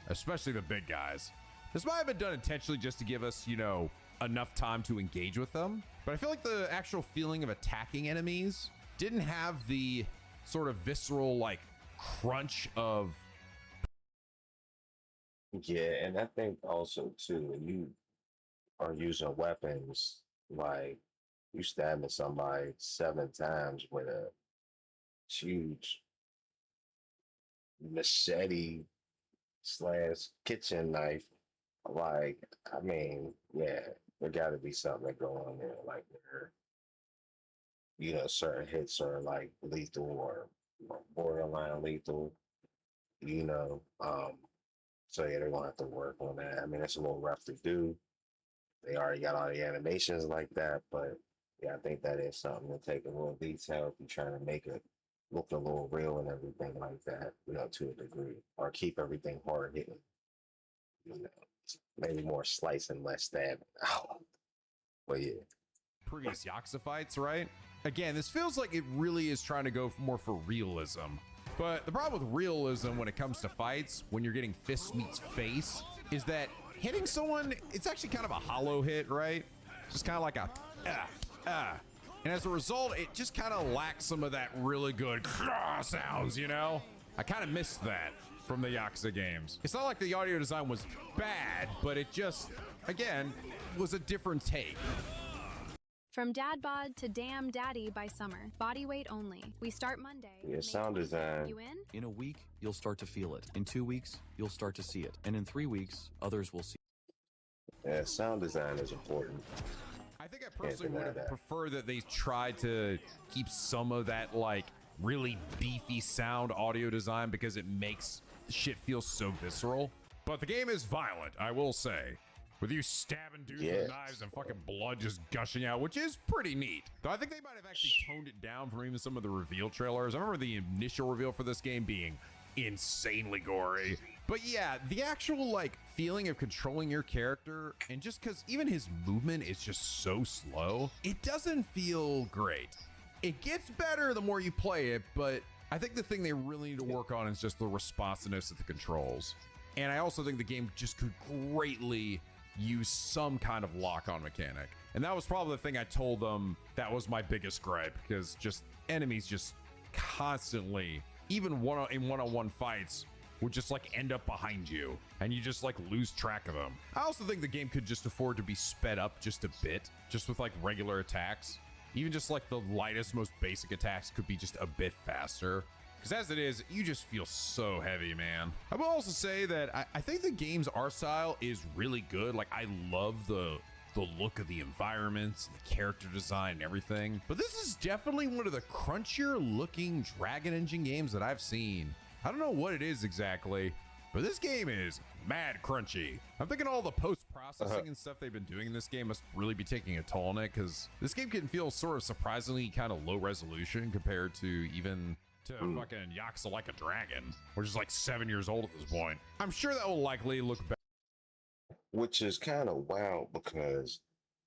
especially the big guys. This might have been done intentionally just to give us, you know, enough time to engage with them. But I feel like the actual feeling of attacking enemies didn't have the sort of visceral, like, crunch of... Yeah, and I think also too, when you are using weapons, like you stabbing somebody 7 times with a huge machete slash kitchen knife, like I mean, yeah, there got to be something that go on there, like where certain hits are like lethal or borderline lethal. You know, so yeah, they're gonna have to work on that. I mean, it's a little rough to do. They already got all the animations like that, but yeah, I think that is something to take a little detail if you're trying to make it look a little real and everything like that, to a degree, or keep everything hard hitting. Maybe more slice and less stab. But yeah. Previous Yakuza fights, right? Again, this feels like it really is trying to go more for realism. But the problem with realism when it comes to fights, when you're getting fist meets face, is that hitting someone, it's actually kind of a hollow hit, right? Just kind of like a And as a result, it just kind of lacks some of that really good sounds, I kind of missed that from the Yakuza games. It's not like the audio design was bad, but it just, again, was a different take. From Dad Bod to Damn Daddy by Summer. Body weight only. We start Monday. Yeah, sound design. You in? In a week, you'll start to feel it. In 2 weeks, you'll start to see it. And in 3 weeks, others will see it. Yeah, sound design is important. I think I personally would have preferred that they tried to keep some of that like really beefy sound audio design because it makes shit feel so visceral. But the game is violent, I will say. With you stabbing dudes with knives and fucking blood just gushing out, which is pretty neat. Though I think they might have actually toned it down from even some of the reveal trailers. I remember the initial reveal for this game being insanely gory. But yeah, the actual like feeling of controlling your character, and just because even his movement is just so slow, it doesn't feel great. It gets better the more you play it, but I think the thing they really need to work on is just the responsiveness of the controls. And I also think the game just could greatly use some kind of lock-on mechanic. And that was probably the thing I told them that was my biggest gripe, because just enemies just constantly, even in one-on-one fights, would just like end up behind you and you just like lose track of them. I also think the game could just afford to be sped up just a bit, just with like regular attacks. Even just like the lightest, most basic attacks could be just a bit faster. Because as it is, you just feel so heavy, man. I will also say that I think the game's art style is really good. Like, I love the look of the environments, the character design, and everything. But this is definitely one of the crunchier looking Dragon Engine games that I've seen. I don't know what it is exactly, but this game is mad crunchy. I'm thinking all the post-processing and stuff they've been doing in this game must really be taking a toll on it, because this game can feel sort of surprisingly kind of low resolution compared to even to fucking Yakuza Like a Dragon, which is like 7 years old at this point. I'm sure that will likely look better. Which is kind of wild because,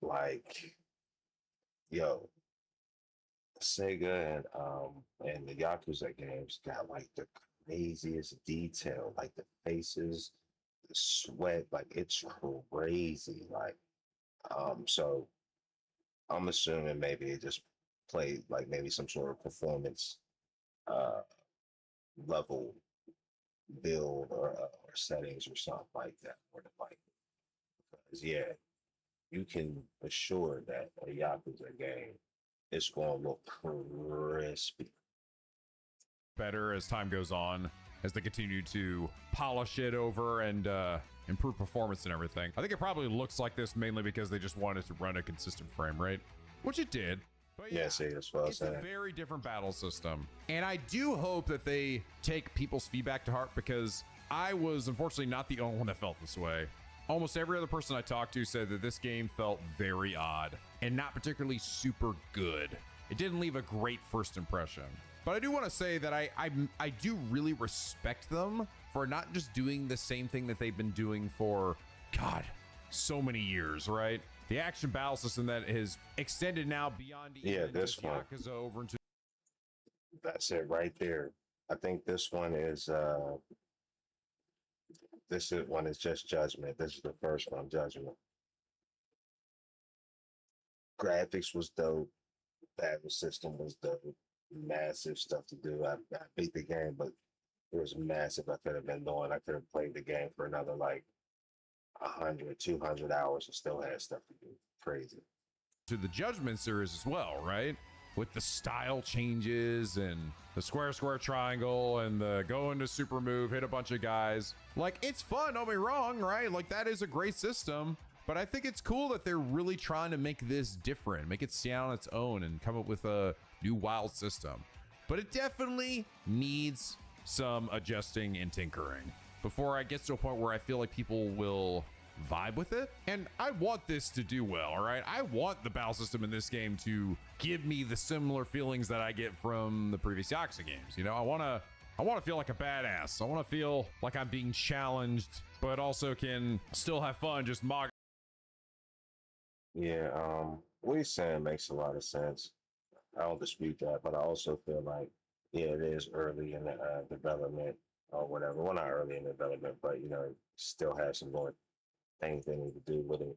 like, yo, Sega and the Yakuza games got like the craziest detail, like the faces, the sweat, like it's crazy. Like, so I'm assuming maybe it just played like maybe some sort of performance level build or settings or something like that, or like, because yeah, you can assure that a Yakuza game is going to look crispy. Better as time goes on, as they continue to polish it over and improve performance and everything. I think it probably looks like this mainly because they just wanted to run a consistent frame rate, which it did. But yeah, see, that's what it's a very different battle system. And I do hope that they take people's feedback to heart, because I was unfortunately not the only one that felt this way. Almost every other person I talked to said that this game felt very odd and not particularly super good. It didn't leave a great first impression. But I do want to say that I do really respect them for not just doing the same thing that they've been doing for, God, so many years, right? The action battle system that has extended now beyond even this just one. Yakuza over into. That's it right there. I think this one is just Judgment. This is the first one, Judgment. Graphics was dope. Battle system was dope. Massive stuff to do. I beat the game, but it was massive. I could have been doing. I could have played the game for another like 100, 200 hours and still had stuff to do. Crazy. To the Judgment series as well, right? With the style changes and the square triangle and the go into super move, hit a bunch of guys. Like, it's fun, don't be wrong, right? Like, that is a great system. But I think it's cool that they're really trying to make this different, make it stand on its own and come up with a new wild system. But it definitely needs some adjusting and tinkering before I get to a point where I feel like people will vibe with it. And I want this to do well, all right? I want the battle system in this game to give me the similar feelings that I get from the previous Yakuza games. You know, I want to feel like a badass. I want to feel like I'm being challenged, but also can still have fun just mock. Yeah, what he's saying makes a lot of sense. I don't dispute that, but I also feel like, yeah, it is early in the development or whatever. Well, not early in development, but, you know, still have some more things they need to do with it.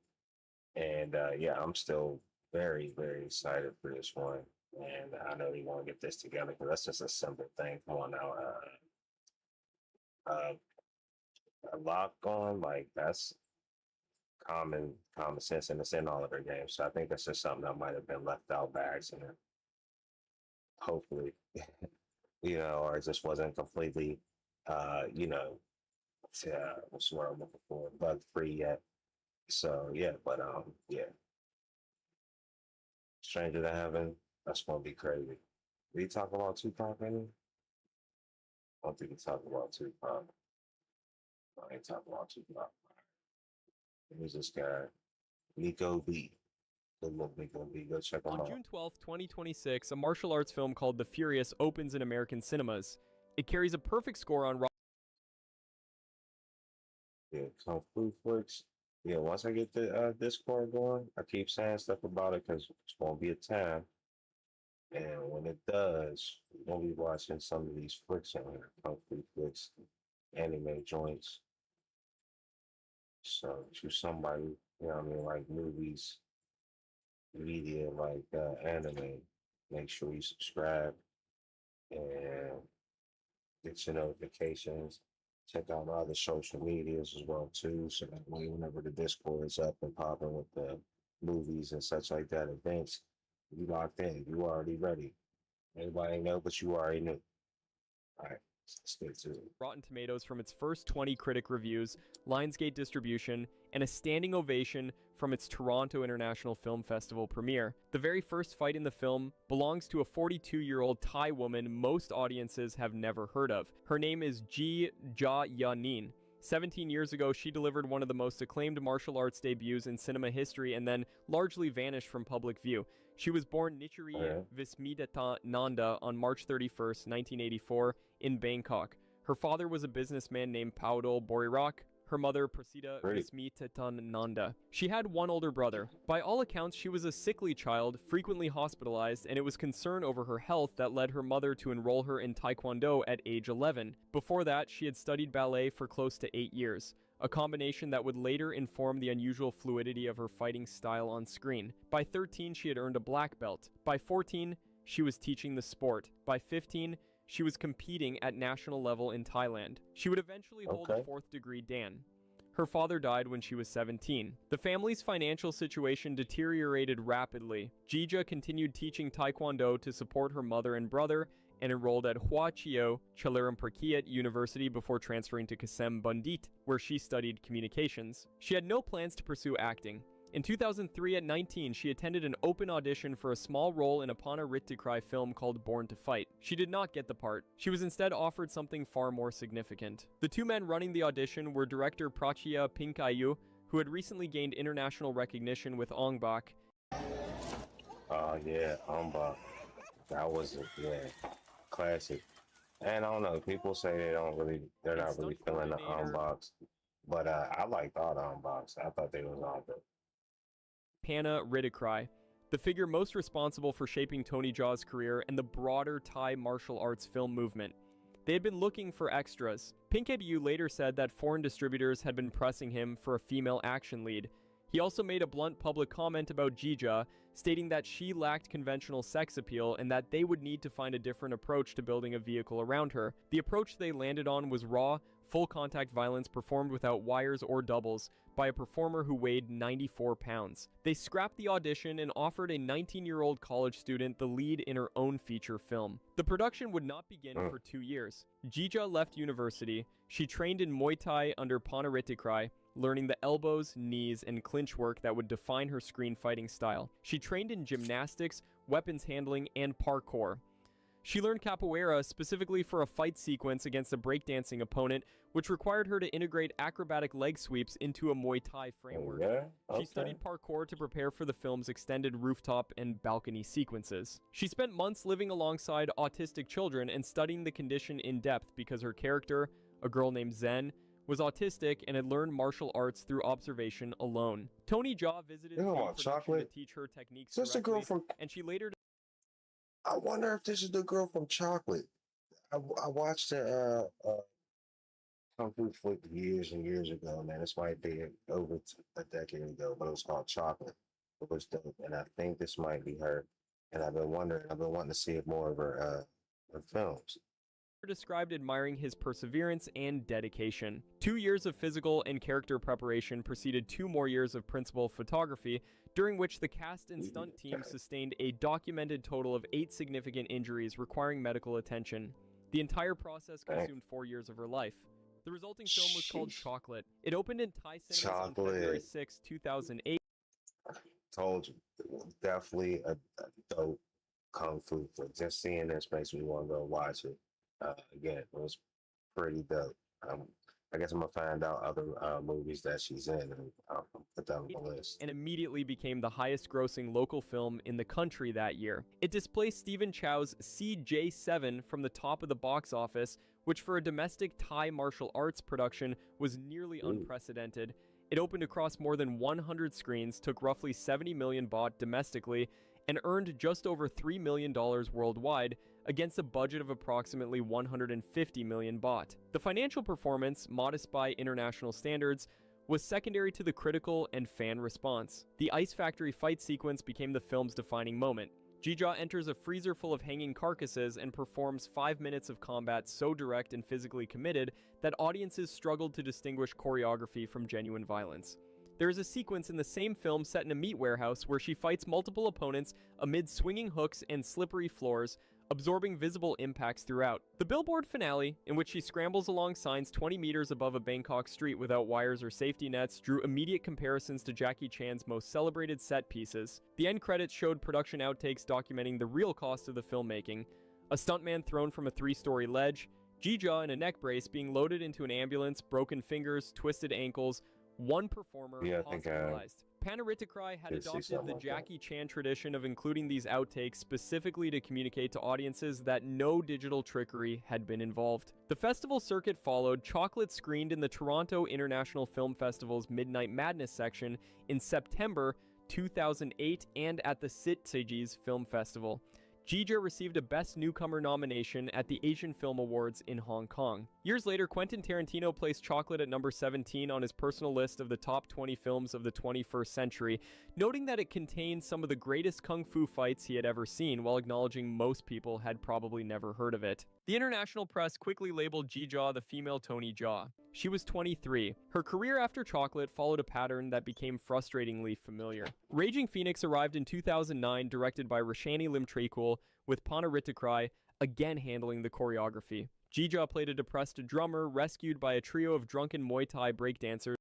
And yeah, I'm still very, very excited for this one. And I know they want to get this together because that's just a simple thing. Come on now. A lock on, like, that's common sense, and it's in all of their games. So I think that's just something that might have been left out by accident. Hopefully, you know, or it just wasn't completely, you know, what's the word I'm looking for, bug free yet. So yeah, but yeah, Stranger to Heaven, that's gonna be crazy. Did he talk about Tupac any? I don't think he talked about Tupac. I ain't talking about Tupac. Who's this guy? Nico B. Good look, Nico B. Go check him out. On June 12th, 2026, a martial arts film called The Furious opens in American cinemas. It carries a perfect score on Yeah, Kung Fu Flicks. Yeah, once I get the Discord going, I keep saying stuff about it because it's gonna be a time. And when it does, we're gonna be watching some of these flicks on here, Kung Fu Flicks, anime joints. So to somebody, you know what I mean, like movies, media, like anime, make sure you subscribe and get your notifications. Check out my other social medias as well too, so that way whenever the Discord is up and popping with the movies and such like that, events, you locked in, you already ready. Everybody ain't know, but you already knew. All right, let's get to it. Rotten Tomatoes from its first 20 critic reviews, Lionsgate distribution, and a standing ovation from its Toronto International Film Festival premiere. The very first fight in the film belongs to a 42-year-old Thai woman most audiences have never heard of. Her name is Ji Ja Yanin. 17 years ago, she delivered one of the most acclaimed martial arts debuts in cinema history and then largely vanished from public view. She was born Nichiri Vismidata Nanda on March 31st, 1984 in Bangkok. Her father was a businessman named Paudol Borirak. Her mother, Prasida Vismitatan Nanda. She had one older brother. By all accounts, she was a sickly child, frequently hospitalized, and it was concern over her health that led her mother to enroll her in Taekwondo at age 11. Before that, she had studied ballet for close to 8 years, a combination that would later inform the unusual fluidity of her fighting style on screen. By 13, she had earned a black belt. By 14, she was teaching the sport. By 15, she was competing at national level in Thailand. She would eventually hold a 4th degree Dan. Her father died when she was 17. The family's financial situation deteriorated rapidly. Jija continued teaching Taekwondo to support her mother and brother and enrolled at Hua Chio Chalermprakiat University before transferring to Kasem Bundit, where she studied communications. She had no plans to pursue acting. In 2003, at 19, she attended an open audition for a small role in a Pana Rittikrai film called Born to Fight. She did not get the part. She was instead offered something far more significant. The two men running the audition were director Prachia Pinkayu, who had recently gained international recognition with Ong Bak. Oh yeah, Ong Bak. That was classic. And I don't know, people say they're not really feeling the Ong Baks, but I liked all the Ong Baks. I thought they was all good. Pana Rittikrai, the figure most responsible for shaping Tony Jaa's career and the broader Thai martial arts film movement. They had been looking for extras. Pinkayu later said that foreign distributors had been pressing him for a female action lead. He also made a blunt public comment about Jija, stating that she lacked conventional sex appeal and that they would need to find a different approach to building a vehicle around her. The approach they landed on was raw, full-contact violence performed without wires or doubles by a performer who weighed 94 pounds. They scrapped the audition and offered a 19-year-old college student the lead in her own feature film. The production would not begin for 2 years. Jija left university. She trained in Muay Thai under Pana Rittikrai, learning the elbows, knees, and clinch work that would define her screen fighting style. She trained in gymnastics, weapons handling, and parkour. She learned capoeira specifically for a fight sequence against a breakdancing opponent, which required her to integrate acrobatic leg sweeps into a Muay Thai framework. She studied parkour to prepare for the film's extended rooftop and balcony sequences. She spent months living alongside autistic children and studying the condition in depth because her character, a girl named Zen, was autistic and had learned martial arts through observation alone. Tony Jaa visited the production to teach her techniques directly, and she later... I wonder if this is the girl from Chocolate. I watched the Kung Fu flick years and years ago, man. This might be over a decade ago, but it was called Chocolate. It was dope, and I think this might be her. And I've been wanting to see more of her films. Described admiring his perseverance and dedication. 2 years of physical and character preparation preceded 2 more years of principal photography, during which the cast and stunt team sustained a documented total of 8 significant injuries requiring medical attention. The entire process consumed 4 years of her life. The resulting film was called Chocolate. It opened in Thai cinemas on February 6, 2008. Told you, definitely a dope Kung Fu flick. Just seeing this makes me want to go watch it. Again, it was pretty dope. I guess I'm gonna find out other movies that she's in and I'll put that on the list. And immediately became the highest grossing local film in the country that year. It displaced Stephen Chow's CJ7 from the top of the box office, which for a domestic Thai martial arts production was nearly unprecedented. It opened across more than 100 screens, took roughly 70 million baht domestically, and earned just over $3 million worldwide, against a budget of approximately 150 million baht. The financial performance, modest by international standards, was secondary to the critical and fan response. The Ice Factory fight sequence became the film's defining moment. Jija enters a freezer full of hanging carcasses and performs 5 minutes of combat so direct and physically committed that audiences struggled to distinguish choreography from genuine violence. There is a sequence in the same film set in a meat warehouse where she fights multiple opponents amid swinging hooks and slippery floors, absorbing visible impacts throughout. The billboard finale, in which she scrambles along signs 20 meters above a Bangkok street without wires or safety nets, drew immediate comparisons to Jackie Chan's most celebrated set pieces. The end credits showed production outtakes documenting the real cost of the filmmaking: a stuntman thrown from a 3-story ledge, Jija in a neck brace being loaded into an ambulance, broken fingers, twisted ankles, one performer hospitalized. Panarittikrai had adopted the Jackie Chan tradition of including these outtakes specifically to communicate to audiences that no digital trickery had been involved. The festival circuit followed. Chocolate screened in the Toronto International Film Festival's Midnight Madness section in September 2008 and at the Sitges Film Festival. Jija received a Best Newcomer nomination at the Asian Film Awards in Hong Kong. Years later, Quentin Tarantino placed Chocolate at number 17 on his personal list of the top 20 films of the 21st century, noting that it contained some of the greatest kung fu fights he had ever seen, while acknowledging most people had probably never heard of it. The international press quickly labeled Jija the female Tony Jaa. She was 23. Her career after Chocolate followed a pattern that became frustratingly familiar. Raging Phoenix arrived in 2009, directed by Roshani Limtrekul, with Panarittikrai again handling the choreography. Jija played a depressed drummer rescued by a trio of drunken Muay Thai breakdancers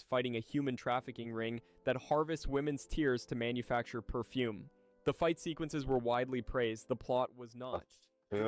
fighting a human trafficking ring that harvests women's tears to manufacture perfume. The fight sequences were widely praised. The plot was not. She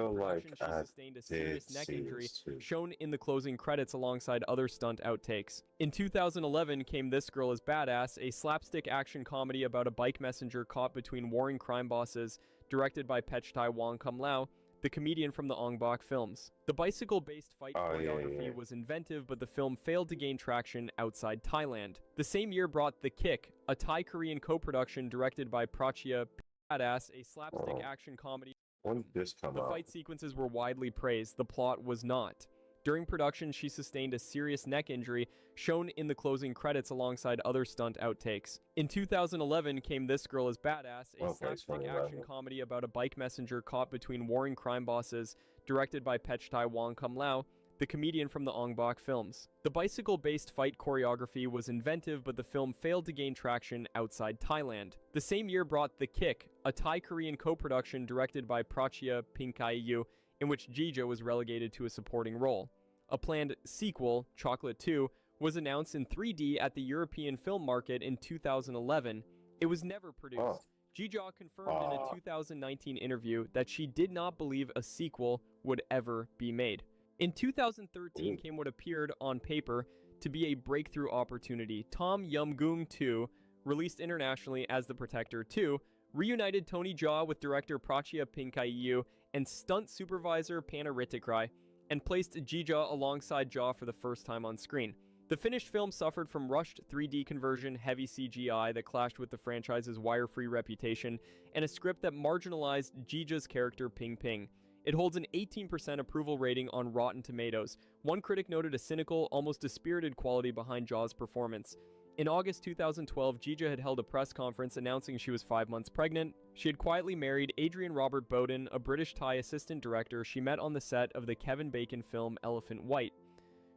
sustained a serious neck injury, shown in the closing credits alongside other stunt outtakes. In 2011 came This Girl Is Badass, a slapstick action comedy about a bike messenger caught between warring crime bosses, directed by Pechtai Wongkum-Lau, the comedian from the Ong Bak films. The bicycle-based fight choreography was inventive, but the film failed to gain traction outside Thailand. The same year brought The Kick, a Thai-Korean co-production directed by Prachya Badass, a slapstick action comedy. When did this come out? The fight sequences were widely praised. The plot was not. During production, she sustained a serious neck injury, shown in the closing credits alongside other stunt outtakes. In 2011 came This Girl Is Badass, a slapstick action comedy about a bike messenger caught between warring crime bosses, directed by Pechtai Wongkum-Lau, the comedian from the Ong Bak films. The bicycle-based fight choreography was inventive, but the film failed to gain traction outside Thailand. The same year brought The Kick, a Thai-Korean co-production directed by Prachya Pinkayu, in which Jija was relegated to a supporting role. A planned sequel, Chocolate 2, was announced in 3D at the European film market in 2011. It was never produced. Ji-jaw confirmed in a 2019 interview that she did not believe a sequel would ever be made. In 2013 came what appeared on paper to be a breakthrough opportunity. Tom Yum-goong 2, released internationally as The Protector 2, reunited Tony Jaa with director Prachya Pinkayu and stunt supervisor Panna Rittikrai, and placed Ji-jaw alongside Jaa for the first time on screen. The finished film suffered from rushed 3D conversion, heavy CGI that clashed with the franchise's wire-free reputation, and a script that marginalized Ji-ja's character Ping Ping. It holds an 18% approval rating on Rotten Tomatoes. One critic noted a cynical, almost dispirited quality behind Jaa's performance. In August 2012, Ji-ja had held a press conference announcing she was 5 months pregnant. She had quietly married Adrian Robert Bowden, a British Thai assistant director she met on the set of the Kevin Bacon film Elephant White.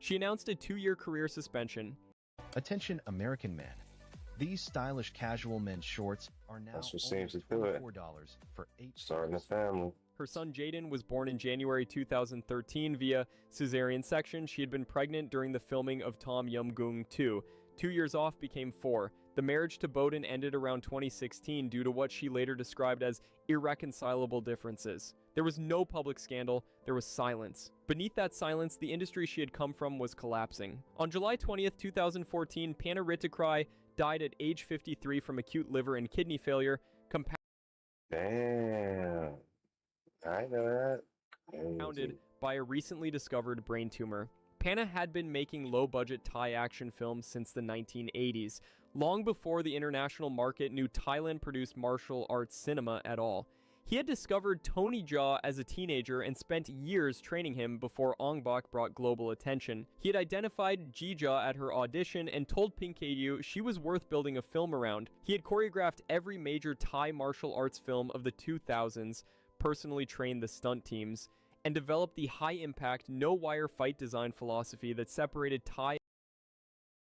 She announced a 2-year career suspension. Attention American men. These stylish casual men's shorts are now That's what seems to do it. $24 for 8 Starting a family. Her son Jaden was born in January 2013 via cesarean section. She had been pregnant during the filming of Tom Yum-goong 2. 2 years off became 4. The marriage to Bowden ended around 2016 due to what she later described as irreconcilable differences. There was no public scandal, there was silence. Beneath that silence, the industry she had come from was collapsing. On July 20th, 2014, Panna Rittikrai died at age 53 from acute liver and kidney failure, Damn. I know that. compounded by a recently discovered brain tumor. Panna had been making low-budget Thai action films since the 1980s, long before the international market knew Thailand-produced martial arts cinema at all. He had discovered Tony Jaa as a teenager and spent years training him before Ong Bak brought global attention. He had identified Ji-jaw at her audition and told Pinkayu she was worth building a film around. He had choreographed every major Thai martial arts film of the 2000s, personally trained the stunt teams, and developed the high-impact, no-wire fight design philosophy that separated Thai.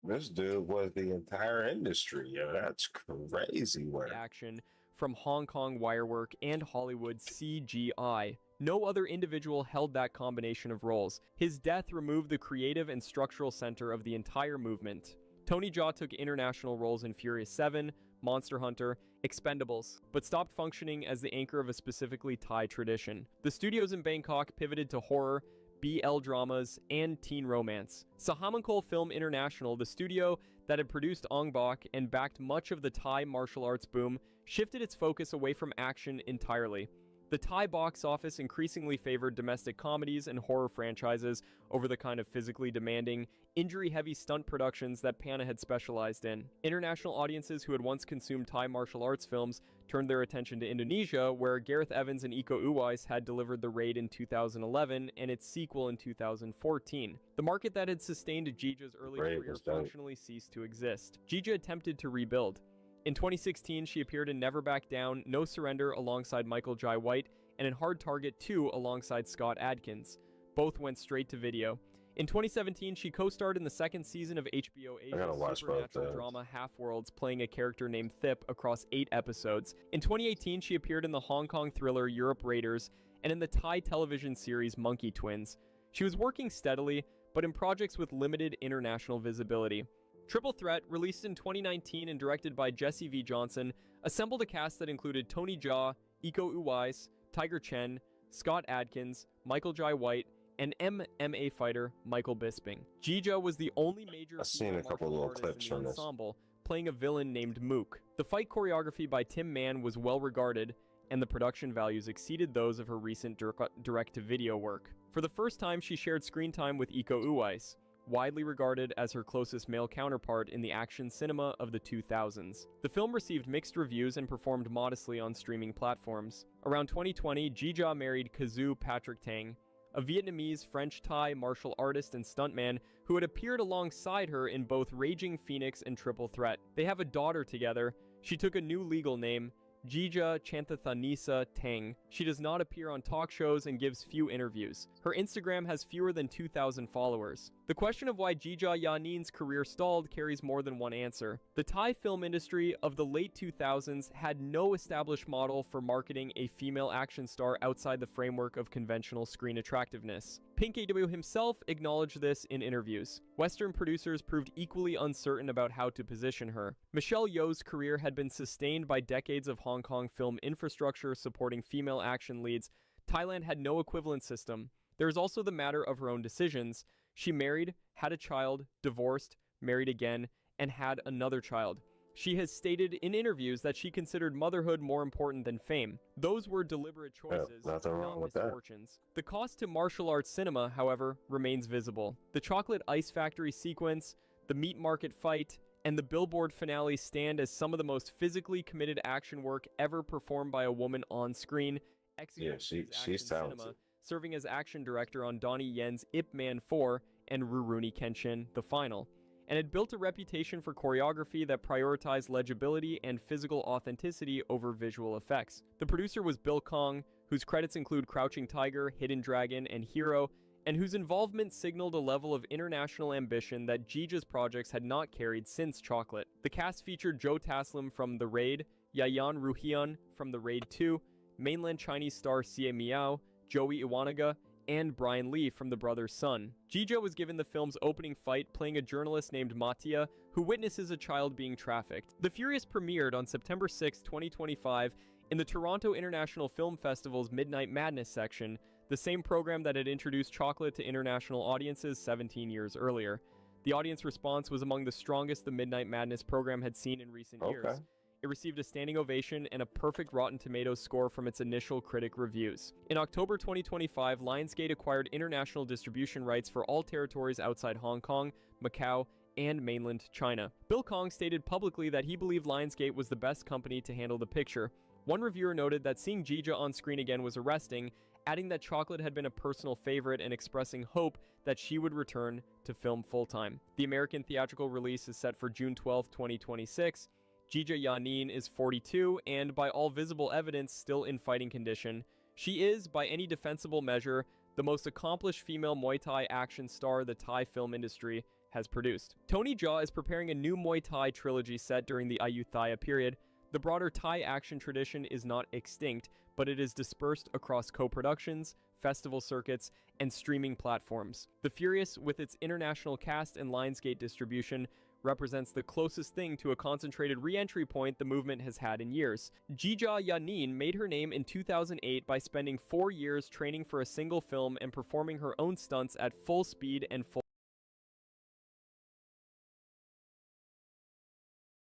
This dude was the entire industry. Yo, that's crazy work. Action from Hong Kong wirework and Hollywood CGI. No other individual held that combination of roles. His death removed the creative and structural center of the entire movement. Tony Jaa took international roles in Furious 7, Monster Hunter, Expendables, but stopped functioning as the anchor of a specifically Thai tradition. The studios in Bangkok pivoted to horror, BL dramas, and teen romance. Sahamanchol Film International, the studio that had produced Ong Bak and backed much of the Thai martial arts boom, shifted its focus away from action entirely. The Thai box office increasingly favored domestic comedies and horror franchises over the kind of physically demanding, injury-heavy stunt productions that Panna had specialized in. International audiences who had once consumed Thai martial arts films turned their attention to Indonesia, where Gareth Evans and Iko Uwais had delivered The Raid in 2011 and its sequel in 2014. The market that had sustained Ji-ja's early career functionally ceased to exist. Ji-ja attempted to rebuild. In 2016, she appeared in Never Back Down, No Surrender alongside Michael Jai White, and in Hard Target 2 alongside Scott Adkins. Both went straight to video. In 2017, she co-starred in the second season of HBO Asia's supernatural drama Half-Worlds, playing a character named Thip across 8 episodes. In 2018, she appeared in the Hong Kong thriller Europe Raiders, and in the Thai television series Monkey Twins. She was working steadily, but in projects with limited international visibility. Triple Threat, released in 2019 and directed by Jesse V. Johnson, assembled a cast that included Tony Jaa, Iko Uwais, Tiger Chen, Scott Adkins, Michael Jai White, and MMA fighter Michael Bisping. Ji-jaw was the only major I've seen a couple little clips from this ensemble, playing a villain named Mook. The fight choreography by Tim Mann was well regarded, and the production values exceeded those of her recent direct-to-video work. For the first time, she shared screen time with Iko Uwais, widely regarded as her closest male counterpart in the action cinema of the 2000s. The film received mixed reviews and performed modestly on streaming platforms. Around 2020, Ji-jaw married Kazoo Patrick Tang, a Vietnamese French-Thai martial artist and stuntman who had appeared alongside her in both Raging Phoenix and Triple Threat. They have a daughter together. She took a new legal name, Ji-jaw Chanthathanisa Tang. She does not appear on talk shows and gives few interviews. Her Instagram has fewer than 2,000 followers. The question of why Ji-jaw Yanin's career stalled carries more than one answer. The Thai film industry of the late 2000s had no established model for marketing a female action star outside the framework of conventional screen attractiveness. Pink AW himself acknowledged this in interviews. Western producers proved equally uncertain about how to position her. Michelle Yeoh's career had been sustained by decades of Hong Kong film infrastructure supporting female action leads. Thailand had no equivalent system. There is also the matter of her own decisions. She married, had a child, divorced, married again, and had another child. She has stated in interviews that she considered motherhood more important than fame. Those were deliberate choices, nothing wrong not with that. misfortunes. The cost to martial arts cinema, however, remains visible. The Chocolate Ice Factory sequence, the meat market fight, and the Billboard finale stand as some of the most physically committed action work ever performed by a woman on screen. Yeah, Executed as she's action talented. serving as action director on Donnie Yen's Ip Man 4 and Rurouni Kenshin, The Final, and had built a reputation for choreography that prioritized legibility and physical authenticity over visual effects. The producer was Bill Kong, whose credits include Crouching Tiger, Hidden Dragon, and Hero, and whose involvement signaled a level of international ambition that Jija's projects had not carried since Chocolate. The cast featured Joe Taslim from The Raid, Yayan Ruhian from The Raid 2, mainland Chinese star Xie Miao, Joey Iwanaga, and Brian Lee from The Brother's Son. Jija was given the film's opening fight playing a journalist named Matia, who witnesses a child being trafficked. The Furious premiered on September 6, 2025, in the Toronto International Film Festival's Midnight Madness section, the same program that had introduced Chocolate to international audiences 17 years earlier. The audience response was among the strongest the Midnight Madness program had seen in recent years. It received a standing ovation and a perfect Rotten Tomatoes score from its initial critic reviews. In October 2025, Lionsgate acquired international distribution rights for all territories outside Hong Kong, Macau, and mainland China. Bill Kong stated publicly that he believed Lionsgate was the best company to handle the picture. One reviewer noted that seeing Jija on screen again was arresting, adding that Chocolate had been a personal favorite and expressing hope that she would return to film full-time. The American theatrical release is set for June 12, 2026. Jija Yanin is 42 and, by all visible evidence, still in fighting condition. She is, by any defensible measure, the most accomplished female Muay Thai action star the Thai film industry has produced. Tony Jaa is preparing a new Muay Thai trilogy set during the Ayutthaya period. The broader Thai action tradition is not extinct, but it is dispersed across co-productions, festival circuits, and streaming platforms. The Furious, with its international cast and Lionsgate distribution, represents the closest thing to a concentrated re-entry point the movement has had in years. Jija Yanin made her name in 2008 by spending 4 years training for a single film and performing her own stunts at full speed and full.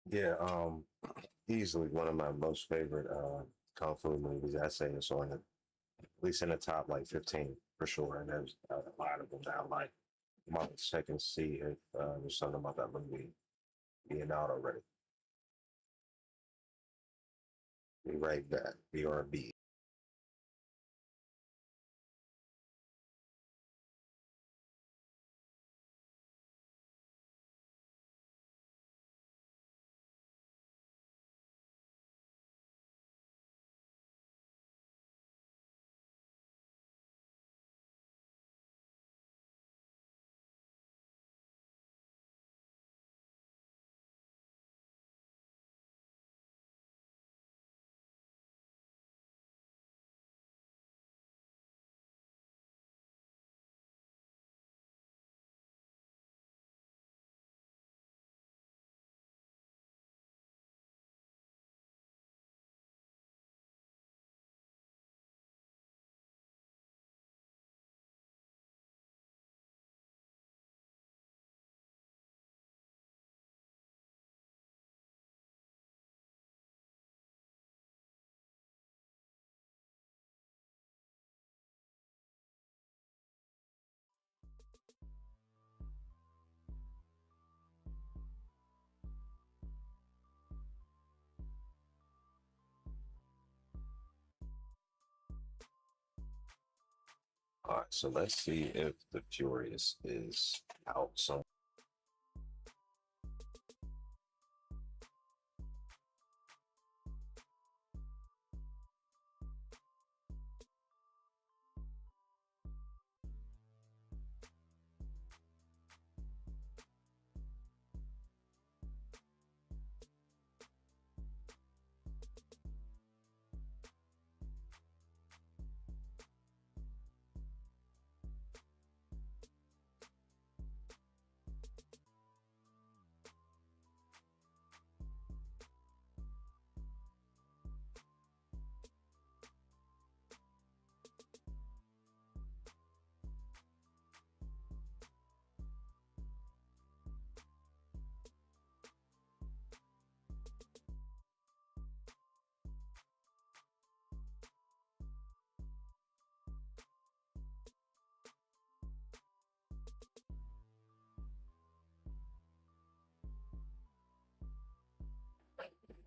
Yeah, easily one of my most favorite kung fu movies. I say it's on at least in the top like 15 for sure. And there's a lot of them now. Like, I'm on second see if there's something about that movie being out already. Be right back. BRB. All right, so let's see if The Furious is out somewhere.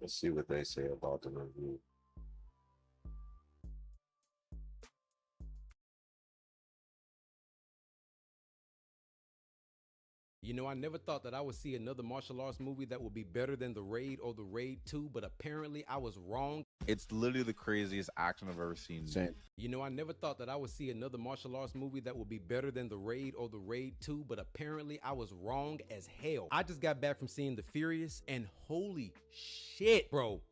Let's see what they say about the review. You know, I never thought that I would see another martial arts movie that would be better than The Raid or The Raid 2, but apparently I was wrong. It's literally the craziest action I've ever seen. Same. You know, I never thought that I would see another martial arts movie that would be better than The Raid or The Raid 2, but apparently I was wrong as hell. I just got back from seeing The Furious, and holy shit, bro.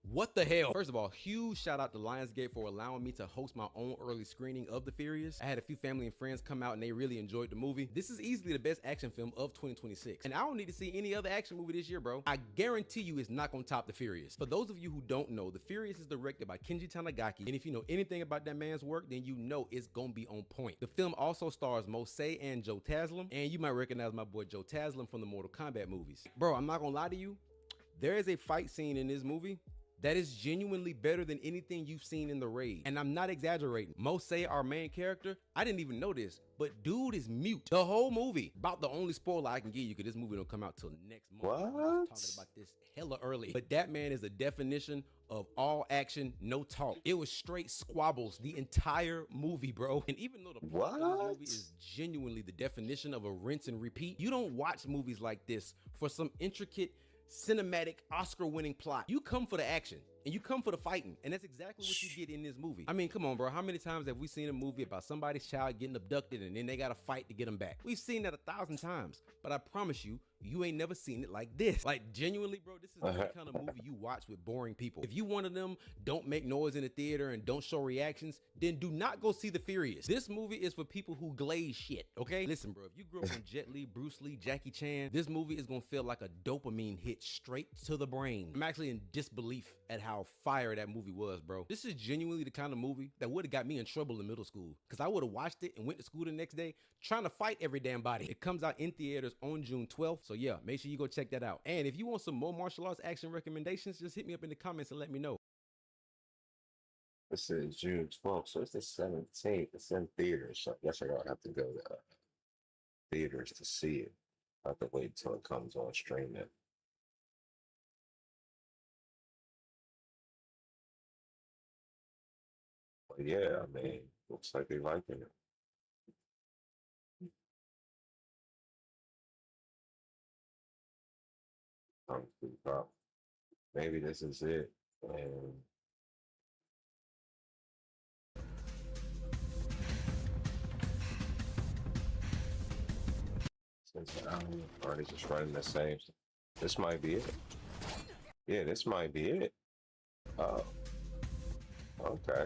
What the hell? First of all, huge shout out to Lionsgate for allowing me to host my own early screening of The Furious. I had a few family and friends come out and they really enjoyed the movie. This is easily the best action film of 2026. And I don't need to see any other action movie this year, bro. I guarantee you it's not gonna top The Furious. For those of you who don't know, The Furious is directed by Kenji Tanigaki. And if you know anything about that man's work, then you know it's gonna be on point. The film also stars Mosei and Joe Taslim. And you might recognize my boy Joe Taslim from the Mortal Kombat movies. Bro, I'm not gonna lie to you. There is a fight scene in this movie that is genuinely better than anything you've seen in The Raid. And I'm not exaggerating. Mosei, our main character, I didn't even know this, but dude is mute the whole movie. About the only spoiler I can give you, because this movie don't come out till next month. What? I'm talking about this hella early. But that man is a definition of all action, no talk. It was straight squabbles the entire movie, bro. And even though the plot of the movie is genuinely the definition of a rinse and repeat, you don't watch movies like this for some intricate cinematic Oscar-winning plot. You come for the action and you come for the fighting, and that's exactly what you get in this movie. I mean, come on, bro. How many times have we seen a movie about somebody's child getting abducted and then they gotta fight to get them back? We've seen that 1,000 times, but I promise you, you ain't never seen it like this. Like, genuinely, bro, this is the kind of movie you watch with boring people. If you one of them don't make noise in the theater and don't show reactions, then do not go see The Furious. This movie is for people who glaze shit, okay? Listen, bro, if you grew up on Jet Li, Bruce Lee, Jackie Chan, this movie is gonna feel like a dopamine hit straight to the brain. I'm actually in disbelief at how fire that movie was, bro. This is genuinely the kind of movie that would have got me in trouble in middle school, because I would have watched it and went to school the next day trying to fight every damn body. It comes out in theaters on June 12th, so yeah, make sure you go check that out. And if you want some more martial arts action recommendations, just hit me up in the comments and let me know. This is June 12th, so it's the 17th. It's in theaters, so I guess I gotta have to go to theaters to see it. I have to wait until it comes on streaming. But yeah, I mean, looks like they liking it. Maybe this is it. And since I'm already just running the same, this might be it. Yeah, this might be it. Oh, okay.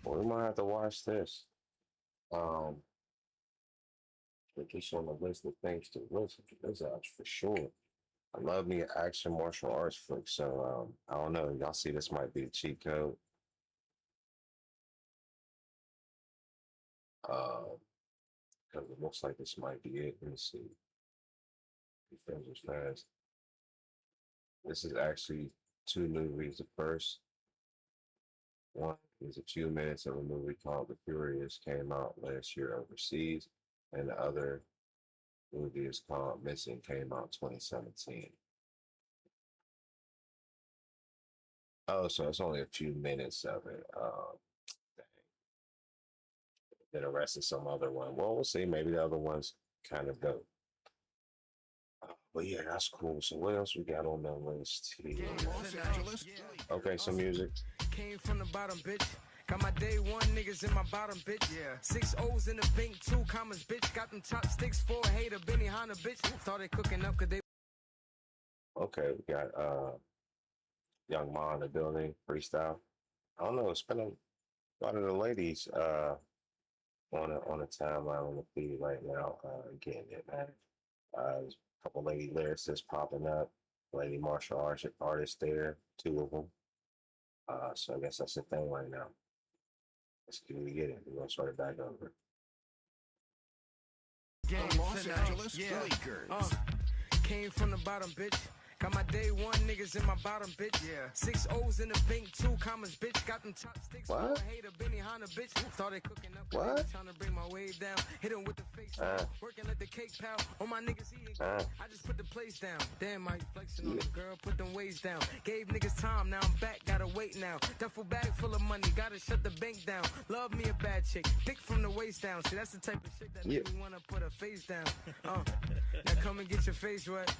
Well, we might have to watch this. Put this on the list of things to listen to. This out for sure. I love me an action martial arts flick, so I don't know. Y'all see this might be the cheat code. Because it looks like this might be it. Let me see. Defense fast. This is actually two movies. The first one is a few minutes of a movie called The Furious, came out last year overseas, and the other movie is called Missing, came out 2017. Oh, so it's only a few minutes of it. Dang. Then the rest is some other one. Well, we'll see. Maybe the other one's kind of dope. But yeah, that's cool. So what else we got on the list here? Okay, some music. Came from the bottom, bitch. Got my day one niggas in my bottom, bitch. Yeah. 6 O's in the bank, 2 commas, bitch. Got them chopsticks for a hater, Benny Hanna, bitch. Started cooking up cause they. Okay, we got Young Ma in the building, freestyle. I don't know, it's been a lot of the ladies on a timeline on the feed right now, getting it, man. There's a couple lady lyricists popping up, lady martial artists there, 2 of them. So I guess that's the thing right now. Let's get it. We're gonna start it back over. Los Angeles Lakers. Came from the bottom, bitch. Got my day one niggas in my bottom, bitch. Yeah. 6 O's in the bank, 2 commas, bitch. Got them chopsticks for a hater, Benny Hanna, bitch. Started cooking up, trying to bring my wave down. Hit him with the face, working like the cake pal. On my niggas eating, I just put the place down. Damn, Mike flexing on the girl, put them ways down. Gave niggas time, now I'm back, gotta wait now. Duffel bag full of money, gotta shut the bank down. Love me a bad chick, thick from the waist down. See, that's the type of shit that make me wanna put her face down. Now come and get your face wet.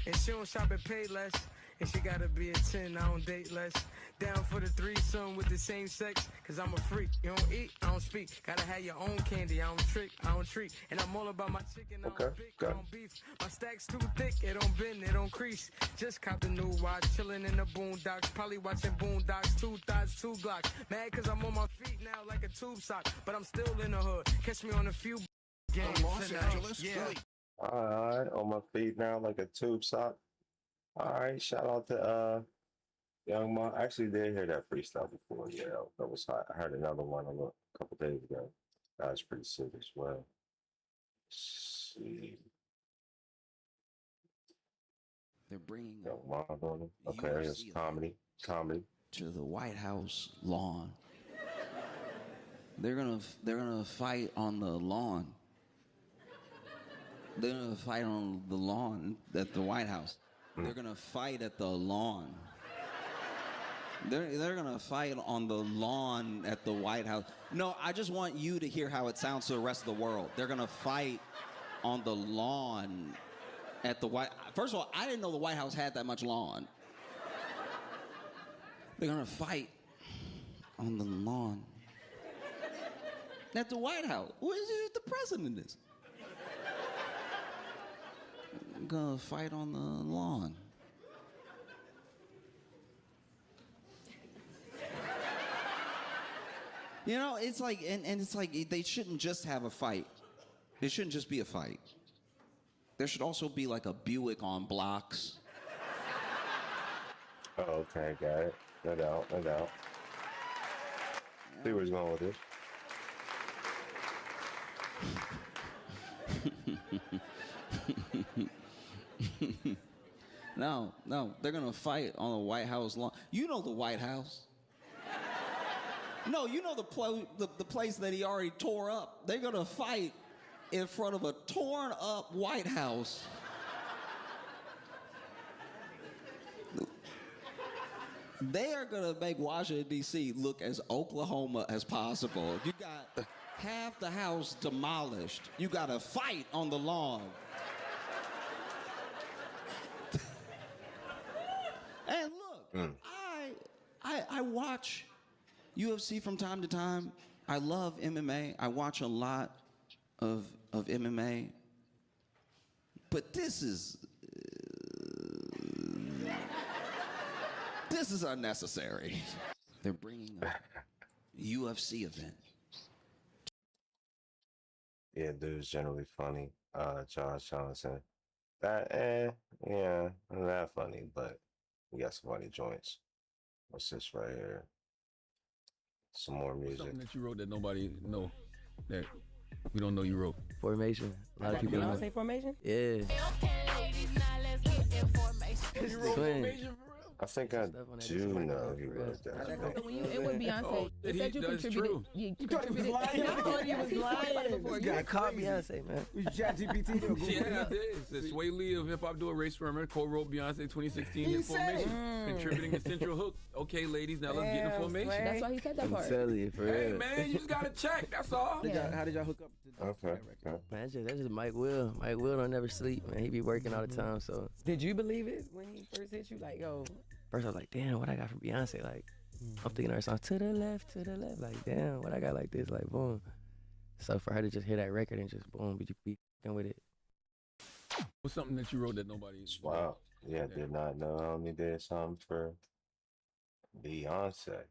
And she don't shop at Payless. And she gotta be a 10, I don't date less. Down for the threesome with the same sex. Cause I'm a freak, you don't eat, I don't speak. Gotta have your own candy, I don't trick, I don't treat. And I'm all about my chicken, I don't pick, I don't beef. My stack's too thick, it don't bend, it don't crease. Just cop the new watch, chillin' in the boondocks. Probably watching boondocks, 2 thoughts, 2 Glocks. Mad cause I'm on my feet now like a tube sock. But I'm still in the hood, catch me on a few games tonight. Yeah. Alright, on my feet now like a tube sock. Alright, shout out to Young Ma. I actually did hear that freestyle before. Yeah, that was hot. I heard another one a couple days ago. That was pretty sick as well. Let's see. They're bringing Young Ma on it. Okay, it's comedy. to the White House lawn. They're gonna fight on the lawn. They're gonna fight on the lawn at the White House. They're gonna fight at the lawn. They're gonna fight on the lawn at the White House. No, I just want you to hear how it sounds to the rest of the world. They're gonna fight on the lawn at the White. First of all, I didn't know the White House had that much lawn. They're gonna fight on the lawn at the White House. What is it? The president is. Gonna fight on the lawn. You know, it's like, and it's like they shouldn't just have a fight. It shouldn't just be a fight. There should also be like a Buick on blocks. Oh, okay, got it. No doubt. See where he's going with this. No, they're gonna fight on the White House lawn. You know the White House. No, you know the place that he already tore up. They're gonna fight in front of a torn up White House. They are gonna make Washington, D.C. look as Oklahoma as possible. You got half the house demolished. You got to fight on the lawn. And look, I watch UFC from time to time. I love MMA. I watch a lot of MMA. But this is unnecessary. They're bringing a UFC event. Yeah, dude's generally funny. Josh Johnson. Not that funny, but we got some funny joints. What's this right here? Some more music. Something that you wrote that nobody know, that we don't know you wrote. Formation. A lot of people know. Beyonce Formation? Yeah. You wrote Formation? I think I do know he wrote that. It was Beyonce. It said you contributed. You thought he was lying? I thought he was lying. This guy caught Beyonce, man. We ChatGPT. Yeah, I did. It's Sway Lee of Hip Hop Duo Ray Spermer co-wrote Beyonce 2016 hit Formation, contributing a central hook. Okay, ladies, now let's get in Formation. That's why he said that part. I'm telling you, for Hey real. man, you just gotta check. That's all. How did y'all hook up to Okay. Man, that's just Mike Will. Mike Will don't never sleep, man. He be working all the time, so. Did you believe it when he first hit you? Like, yo. First I was like, damn, what I got from Beyonce? Like, I'm thinking of her song, to the left. Like, damn, what I got like this? Like, boom. So for her to just hear that record and just boom, be f***ing with it. What's something that you wrote that nobody? Wow. Yeah, did not know I only did something for Beyonce.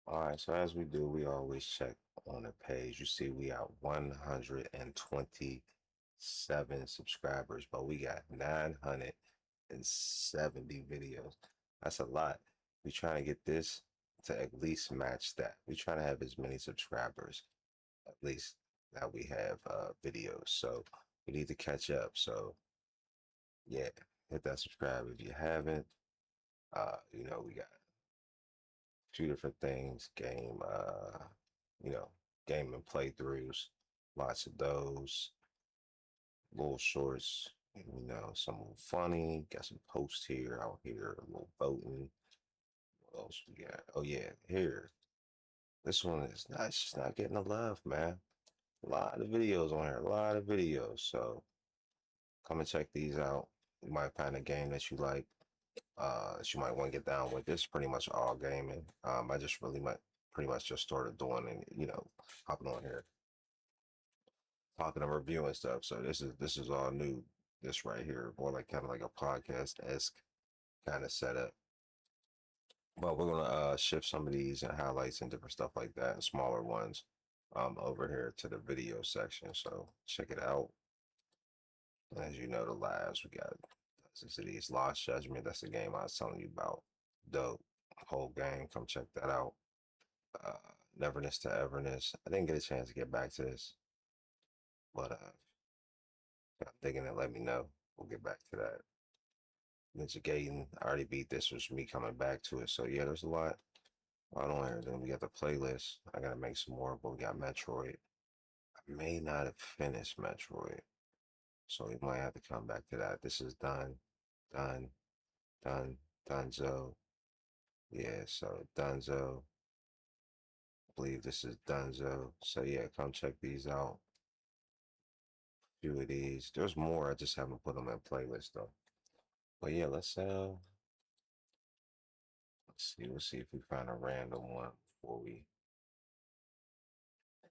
All right, so as we do, we always check on the page. You see we got 127 subscribers, but we got 970 videos. That's a lot. We trying to get this to at least match that. We trying to have as many subscribers, at least, that we have videos. So we need to catch up. So yeah, hit that subscribe if you haven't. You know, we got a few different things, game and playthroughs, lots of those, little shorts, you know, some funny, got some posts here, out here, a little voting. What else we got? Oh yeah, here. This one is not, it's just not getting the love, man. A lot of videos on here, a lot of videos. So come and check these out. You might find a game that you like, that you might want to get down with. This is pretty much all gaming. I just pretty much just started doing and, you know, hopping on here, talking and reviewing stuff. So this is all new. This right here, more like kind of like a podcast-esque kind of setup. But we're gonna shift some of these and highlights and different stuff like that, and smaller ones, over here to the video section. So check it out. As you know, the lives we got Cities Lost Judgment. That's the game I was telling you about. Dope whole game. Come check that out. Neverness to Everness. I didn't get a chance to get back to this, but I'm thinking it. Let me know. We'll get back to that. Ninja Gaiden, I already beat this, was me coming back to it. So yeah, there's a lot on here. Then we got the playlist. I gotta make some more, but we got Metroid. I may not have finished Metroid, so we might have to come back to that. This is Dunzo. Yeah, so Dunzo. I believe this is Dunzo. So yeah, come check these out. A few of these. There's more. I just haven't put them in playlist though. But yeah, let's see. We'll see if we find a random one before we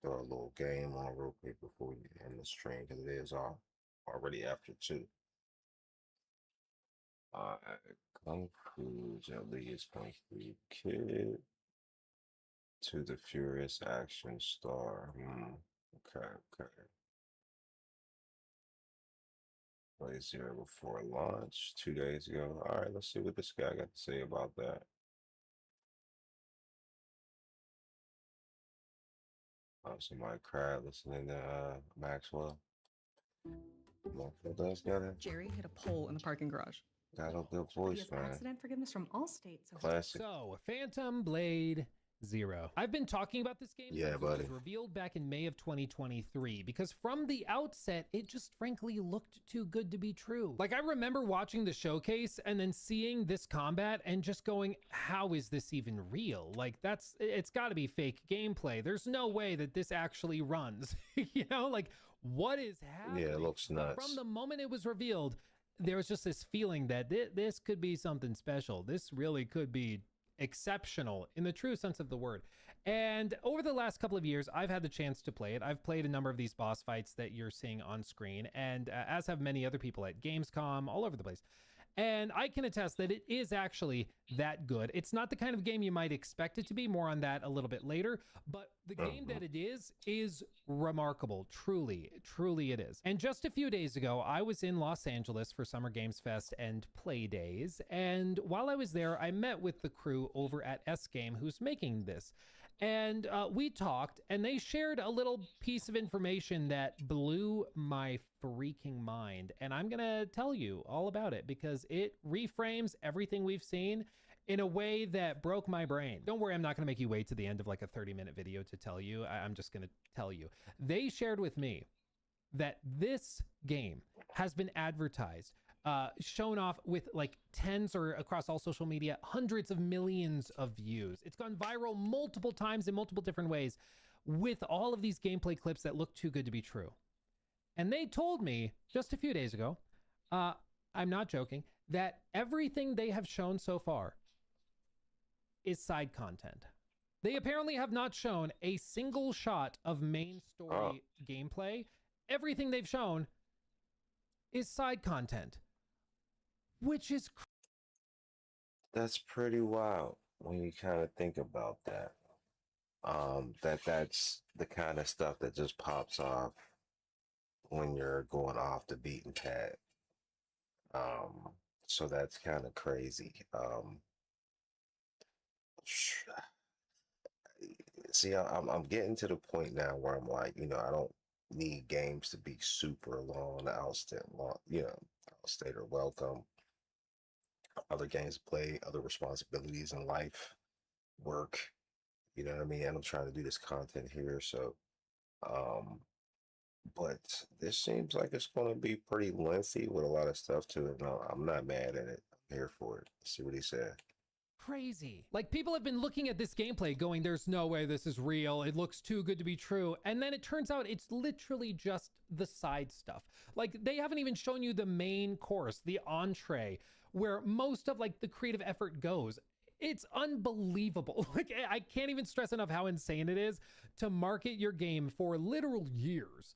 throw a little game on real quick before we end the stream, because it is already after 2. Kung Fu Jelly's Kung Fu Kid to the Furious Action Star. Okay. Play 0 before launch 2 days ago. All right, let's see what this guy got to say about that. Somebody cried listening to Maxwell. Maxwell does got it. Jerry hit a pole in the parking garage. Got a good voice, man. Accident forgiveness from Allstate. Classic. So, Phantom Blade Zero. I've been talking about this game since it was revealed back in May of 2023, because from the outset, it just frankly looked too good to be true. Like, I remember watching the showcase and then seeing this combat and just going, how is this even real? Like, it's gotta be fake gameplay. There's no way that this actually runs. You know, like, what is happening? Yeah, it looks nuts. From the moment it was revealed, there was just this feeling that this could be something special. This really could be exceptional in the true sense of the word. And over the last couple of years, I've had the chance to play it. I've played a number of these boss fights that you're seeing on screen, and as have many other people at Gamescom, all over the place. And I can attest that it is actually that good. It's not the kind of game you might expect it to be. More on that a little bit later. But the game that it is remarkable. Truly, truly it is. And just a few days ago, I was in Los Angeles for Summer Games Fest and Play Days. And while I was there, I met with the crew over at S-Game who's making this. And we talked, and they shared a little piece of information that blew my freaking mind. And I'm going to tell you all about it because it reframes everything we've seen in a way that broke my brain. Don't worry, I'm not going to make you wait to the end of like a 30-minute video to tell you. I'm just going to tell you. They shared with me that this game has been advertised, shown off with like tens or across all social media, hundreds of millions of views. It's gone viral multiple times in multiple different ways with all of these gameplay clips that look too good to be true. And they told me just a few days ago, I'm not joking, that everything they have shown so far is side content. They apparently have not shown a single shot of main story gameplay. Everything they've shown is side content, which is that's pretty wild when you kind of think about that. That's the kind of stuff that just pops off when you're going off the beaten path. So that's kind of crazy. See, I'm getting to the point now where I'm like, you know, I don't need games to be super long, outstay or welcome. other games to play, other responsibilities in life, work. You know what I mean? And I'm trying to do this content here, so um, but this seems like it's going to be pretty lengthy with a lot of stuff to it. No, I'm not mad at it. I'm here for it. Let's see what he said. Crazy. Like, people have been looking at this gameplay going, there's no way this is real. It looks too good to be true. And then it turns out it's literally just the side stuff. Like, they haven't even shown you the main course, the entree, where most of like the creative effort goes. It's unbelievable. Like, I can't even stress enough how insane it is to market your game for literal years,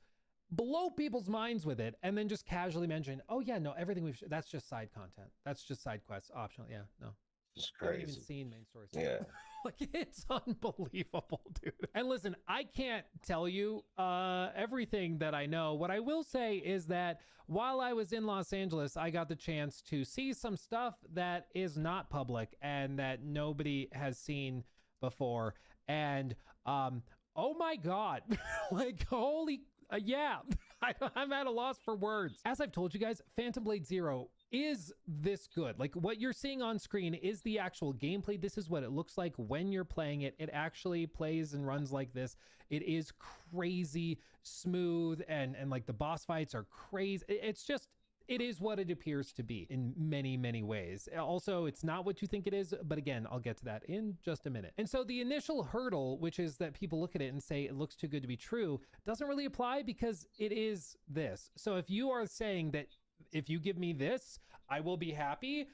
blow people's minds with it, and then just casually mention, oh yeah, no, everything that's just side content. That's just side quests, optional. Yeah, no. It's I haven't crazy. even seen main story. Yeah. Like, it's unbelievable, dude. And listen, I can't tell you everything that I know. What I will say is that while I was in Los Angeles, I got the chance to see some stuff that is not public and that nobody has seen before. And oh my God, like, holy, yeah, I'm at a loss for words. As I've told you guys, Phantom Blade Zero is this good. Like, what you're seeing on screen is the actual gameplay. This is what it looks like when you're playing it. It actually plays and runs like this. It is crazy smooth, and like the boss fights are crazy. It's just, it is what it appears to be in many, many ways. Also, it's not what you think it is, but again, I'll get to that in just a minute. And so the initial hurdle, which is that people look at it and say it looks too good to be true, doesn't really apply because it is this. So if you are saying that if you give me this, I will be happy,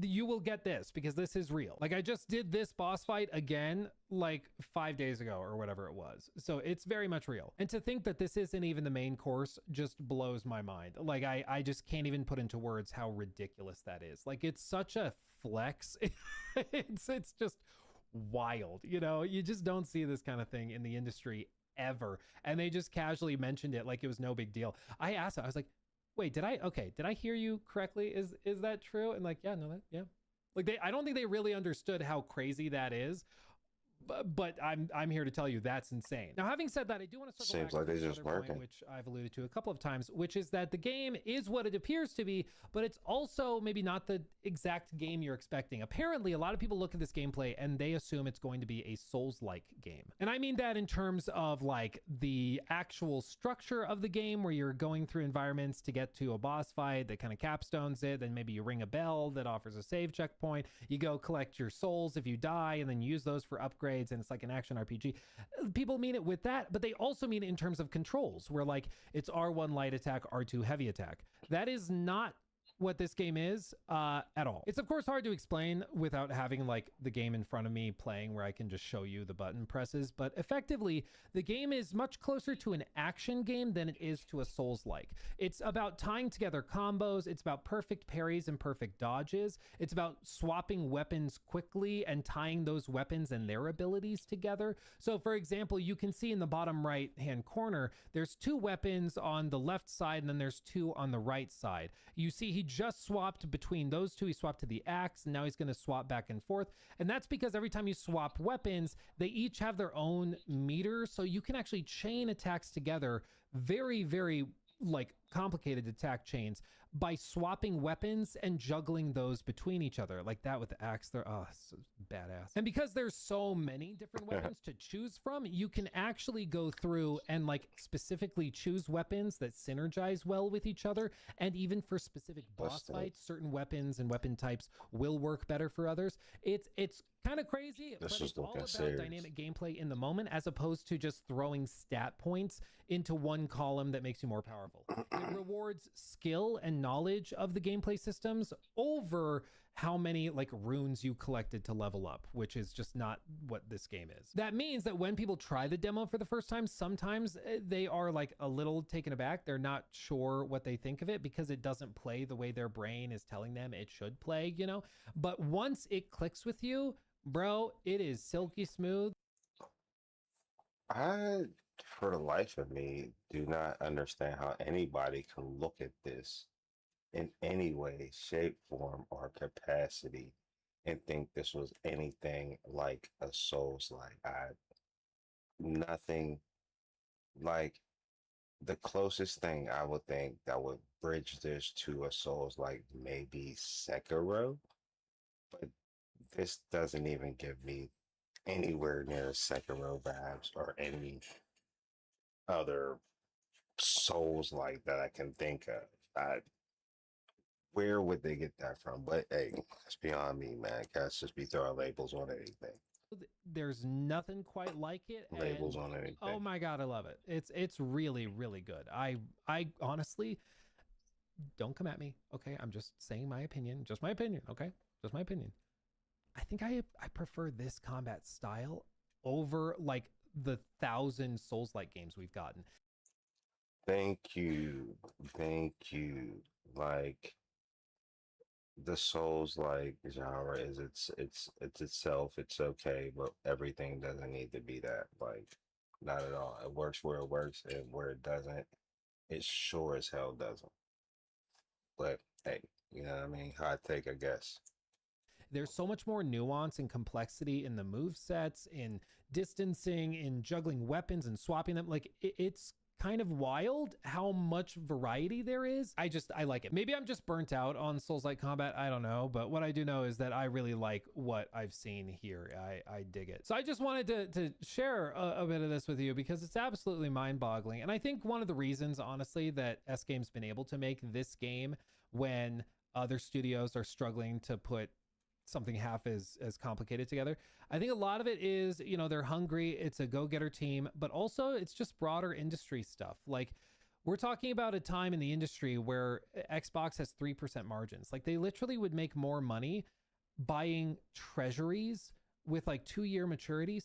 you will get this because this is real. Like, I just did this boss fight again like 5 days ago or whatever it was. So it's very much real. And to think that this isn't even the main course just blows my mind. Like, I just can't even put into words how ridiculous that is. Like, it's such a flex. It's just wild. You know, you just don't see this kind of thing in the industry ever. And they just casually mentioned it like it was no big deal. I asked, I was like, wait, did I hear you correctly? Is that true? And like, yeah, no, yeah. Like, I don't think they really understood how crazy that is. But I'm here to tell you that's insane. Now, having said that, I do want to circle Seems back like to they're another just point, working. which I've alluded to a couple of times, which is that the game is what it appears to be, but it's also maybe not the exact game you're expecting. Apparently, a lot of people look at this gameplay and they assume it's going to be a Souls-like game. And I mean that in terms of like the actual structure of the game, where you're going through environments to get to a boss fight that kind of capstones it. Then maybe you ring a bell that offers a save checkpoint. You go collect your souls if you die, and then use those for upgrades. And it's like an action RPG. People mean it with that, but they also mean it in terms of controls, where like it's R1 light attack, R2 heavy attack. That is not what this game is at all. It's of course hard to explain without having like the game in front of me playing, where I can just show you the button presses, but effectively the game is much closer to an action game than it is to a Souls-like. It's about tying together combos, it's about perfect parries and perfect dodges, it's about swapping weapons quickly and tying those weapons and their abilities together. So for example, you can see in the bottom right hand corner, there's 2 weapons on the left side and then there's 2 on the right side. You see he just swapped between those 2. He swapped to the axe, and now he's going to swap back and forth. And that's because every time you swap weapons, they each have their own meter, so you can actually chain attacks together, very, very like complicated attack chains, by swapping weapons and juggling those between each other, like that with the axe. They're so badass. And because there's so many different weapons to choose from, you can actually go through and like specifically choose weapons that synergize well with each other. And even for specific boss fights, certain weapons and weapon types will work better for others. It's kind of crazy, but it's all about dynamic gameplay in the moment, as opposed to just throwing stat points into one column that makes you more powerful. It rewards skill and knowledge of the gameplay systems over how many like runes you collected to level up, which is just not what this game is. That means that when people try the demo for the first time, sometimes they are like a little taken aback. They're not sure what they think of it because it doesn't play the way their brain is telling them it should play, you know? But once it clicks with you, bro, it is silky smooth. I, for the life of me, do not understand how anybody can look at this in any way, shape, form, or capacity and think this was anything like a Souls-like. Nothing like the closest thing I would think that would bridge this to a Souls-like, maybe Sekiro, but this doesn't even give me anywhere near Sekiro vibes or any other Souls like that I can think of. Where would they get that from? But hey, it's beyond me, man. Cats just be throwing labels on anything. There's nothing quite like it. Labels on anything. Oh my god, I love it. It's really really good. I honestly, don't come at me, okay? I'm just saying my opinion. Just my opinion, okay? Just my opinion. I think I prefer this combat style over like the 1,000 Souls-like games we've gotten. Thank you. Thank you. Like the Souls like genre is it's itself, it's okay, but everything doesn't need to be that. Like, not at all. It works where it works, and where it doesn't, it sure as hell doesn't. But hey, you know what I mean? Hot take, I guess. There's so much more nuance and complexity in the move sets, in distancing, in juggling weapons and swapping them. Like it's kind of wild how much variety there is. I like it. Maybe I'm just burnt out on Souls-like combat. I don't know. But what I do know is that I really like what I've seen here. I dig it. So I just wanted to share a bit of this with you because it's absolutely mind-boggling. And I think one of the reasons, honestly, that S-Game's been able to make this game when other studios are struggling to put something half as complicated together. I think a lot of it is, you know, they're hungry. It's a go-getter team, but also it's just broader industry stuff. Like we're talking about a time in the industry where Xbox has 3% margins. Like they literally would make more money buying treasuries with like 2-year maturities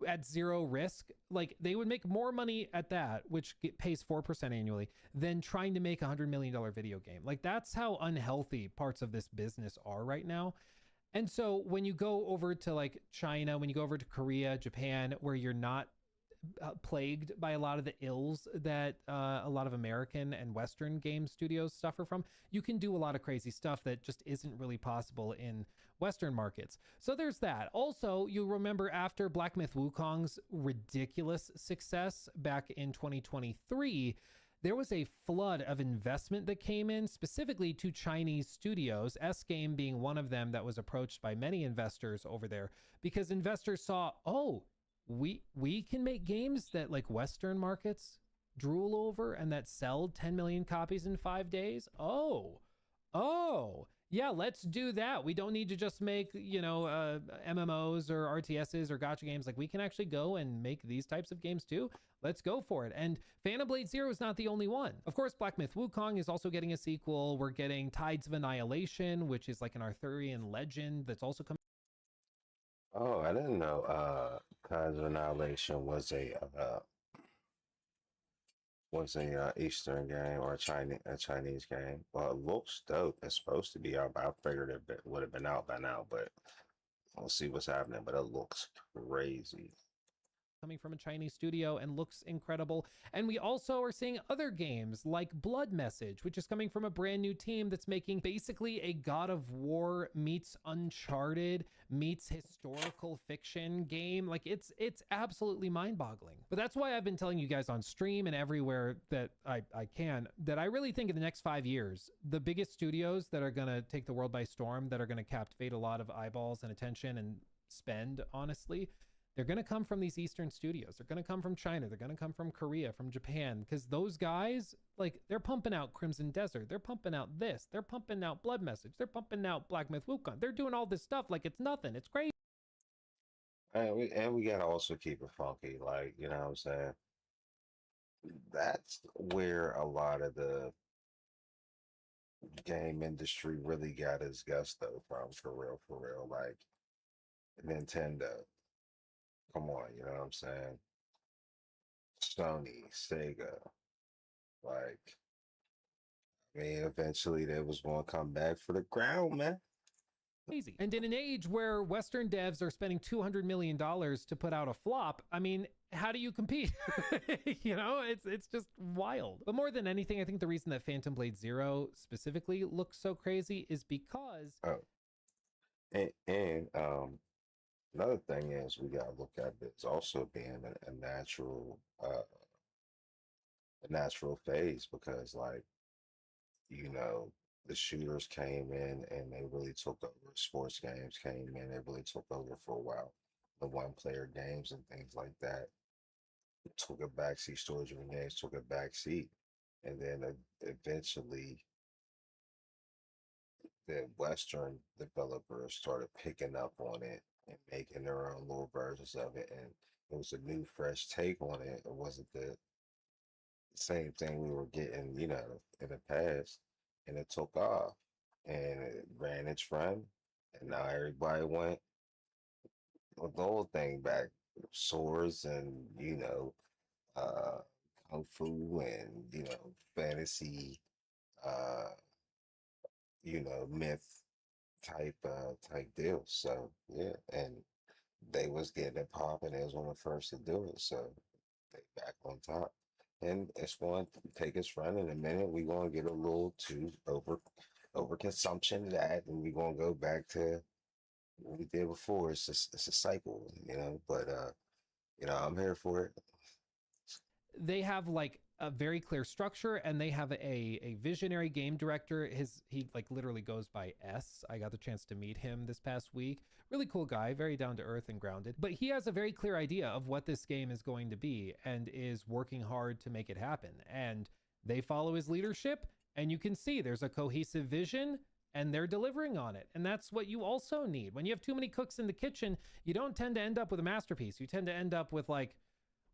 at zero risk. Like they would make more money at that, which pays 4% annually, than trying to make $100 million video game. Like that's how unhealthy parts of this business are right now. And so when you go over to like China, when you go over to Korea, Japan, where you're not plagued by a lot of the ills that a lot of American and Western game studios suffer from, you can do a lot of crazy stuff that just isn't really possible in Western markets. So there's that. Also, you remember after Black Myth Wukong's ridiculous success back in 2023, there was a flood of investment that came in specifically to Chinese studios, S-Game being one of them that was approached by many investors over there because investors saw, oh, we can make games that like Western markets drool over and that sell 10 million copies in 5 days. Oh, yeah, let's do that. We don't need to just make, you know, MMOs or RTSs or gacha games. Like we can actually go and make these types of games too. Let's go for it. And Phantom Blade Zero is not the only one. Of course, Black Myth Wukong is also getting a sequel. We're getting Tides of Annihilation, which is like an Arthurian legend that's also coming. Oh, I didn't know Tides of Annihilation was a Eastern game or a Chinese game. Well, it looks dope. It's supposed to be out, but I figured it would have been out by now, but we'll see what's happening. But it looks crazy. Coming from a Chinese studio and looks incredible. And we also are seeing other games like Blood Message, which is coming from a brand new team that's making basically a God of War meets Uncharted meets historical fiction game. Like it's absolutely mind-boggling. But that's why I've been telling you guys on stream and everywhere that I can, that I really think in the next 5 years, the biggest studios that are gonna take the world by storm, that are gonna captivate a lot of eyeballs and attention and spend, honestly, they're going to come from these Eastern studios. They're going to come from China. They're going to come from Korea, from Japan, because those guys, like, they're pumping out Crimson Desert. They're pumping out this. They're pumping out Blood Message. They're pumping out Black Myth Wukong. They're doing all this stuff like it's nothing. It's crazy. And we got to also keep it funky. Like, you know what I'm saying? That's where a lot of the game industry really got its gusto from, for real. Like, Nintendo. Come on, you know what I'm saying? Sony, Sega, like, I mean, eventually they was going to come back for the crown, man. Easy. And in an age where Western devs are spending $200 million to put out a flop, I mean, how do you compete? You know, it's just wild. But more than anything, I think the reason that Phantom Blade Zero specifically looks so crazy is because... Another thing is we gotta look at it as also being a natural phase, because like, you know, the shooters came in and they really took over. Sports games came in, they really took over for a while. The one player games and things like that took a backseat. Storage unit games took a backseat, and then eventually the Western developers started picking up on it and making their own little versions of it, and it was a new, fresh take on it. It wasn't the same thing we were getting, in the past, and it took off and it ran its run, and now everybody went with the whole thing back, swords and uh, kung fu and fantasy, uh, myth type deals. So yeah, and they was getting it popping. They was one of the first to do it, so they back on top. And it's going to take its run in a minute. We're going to get a little too over consumption of that, and we're going to go back to what we did before. It's a cycle, But I'm here for it. They have like a very clear structure, and they have a visionary game director. He like literally goes by S. I got the chance to meet him this past week. Really cool guy, very down to earth and grounded. But he has a very clear idea of what this game is going to be and is working hard to make it happen. And they follow his leadership, and you can see there's a cohesive vision and they're delivering on it. And that's what you also need. When you have too many cooks in the kitchen, you don't tend to end up with a masterpiece. You tend to end up with like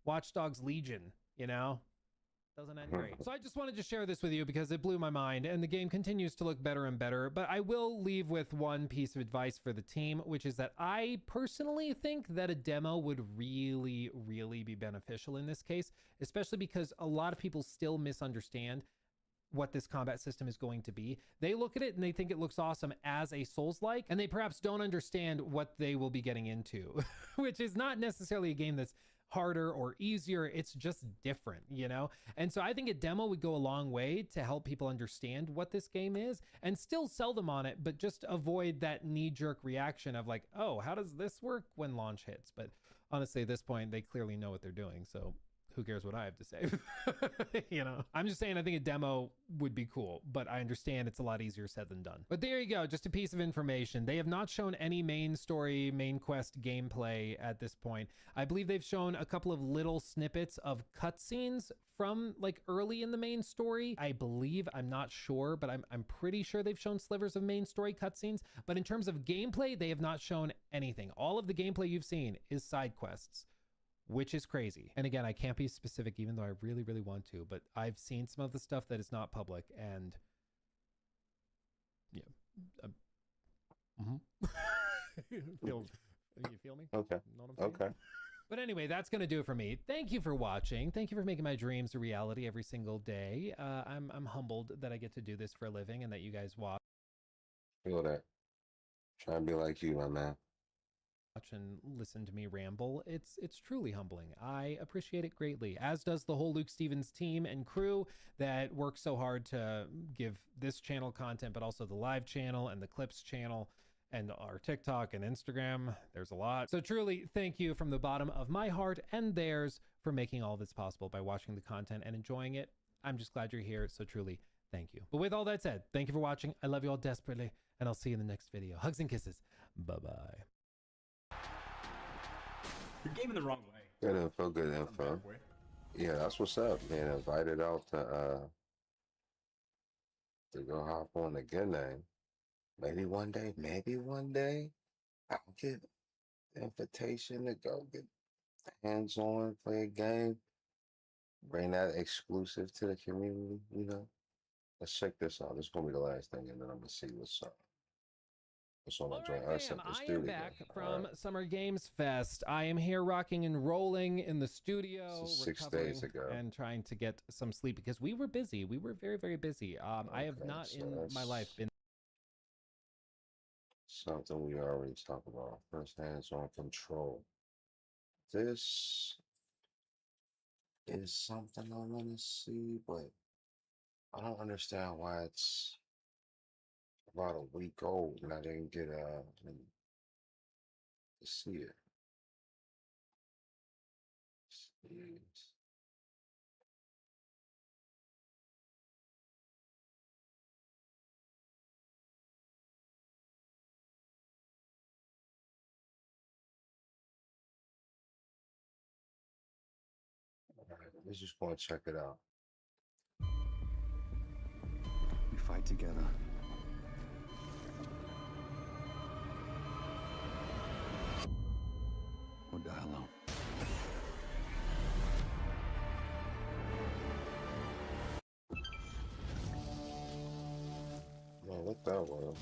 Watch Dogs Legion, Doesn't end great. So I just wanted to share this with you because it blew my mind, and the game continues to look better and better. But I will leave with one piece of advice for the team, which is that I personally think that a demo would really, really be beneficial in this case, especially because a lot of people still misunderstand what this combat system is going to be. They look at it and they think it looks awesome as a Souls-like, and they perhaps don't understand what they will be getting into, which is not necessarily a game that's harder or easier. It's just different, And so I think a demo would go a long way to help people understand what this game is and still sell them on it, but just avoid that knee-jerk reaction of like, oh, how does this work when launch hits? But honestly, at this point, they clearly know what they're doing. So who cares what I have to say? I'm just saying I think a demo would be cool, but I understand it's a lot easier said than done. But there you go, just a piece of information. They have not shown any main story, main quest gameplay at this point. I believe they've shown a couple of little snippets of cutscenes from like early in the main story. I believe, I'm not sure, but I'm pretty sure they've shown slivers of main story cutscenes. But in terms of gameplay, they have not shown anything. All of the gameplay you've seen is side quests, which is crazy. And again, I can't be specific even though I really, really want to, but I've seen some of the stuff that is not public, and yeah. You feel me? Okay. Know what I'm saying? Okay. But anyway, that's going to do it for me. Thank you for watching. Thank you for making my dreams a reality every single day. I'm humbled that I get to do this for a living and that you guys watch Feel that. Try and be like you, my man. And listen to me ramble. It's truly humbling. I appreciate it greatly, as does the whole Luke Stevens team and crew that works so hard to give this channel content, but also the live channel and the clips channel and our TikTok and Instagram. There's a lot. So truly, thank you from the bottom of my heart and theirs for making all this possible by watching the content and enjoying it. I'm just glad you're here. So truly, thank you. But with all that said, thank you for watching. I love you all desperately, and I'll see you in the next video. Hugs and kisses. Bye-bye. You're gaming the wrong way. Good info, good info. Yeah, that's what's up. Being invited out to go hop on the good name. Maybe one day I'll get the invitation to go get hands on, play a game, bring that exclusive to the community, Let's check this out. This is gonna be the last thing, and then I'm gonna see what's up. All right, fam, I am back from Summer Games Fest. I am here rocking and rolling in the studio, 6 days ago, and trying to get some sleep because we were busy. We were very, very busy. I have not in my life been something we already talked about. First hands-on control. This is something I want to see, but I don't understand why it's about a week old and I didn't get to see it. Let's just go and check it out. We fight together. Or die alone. Man, what that was.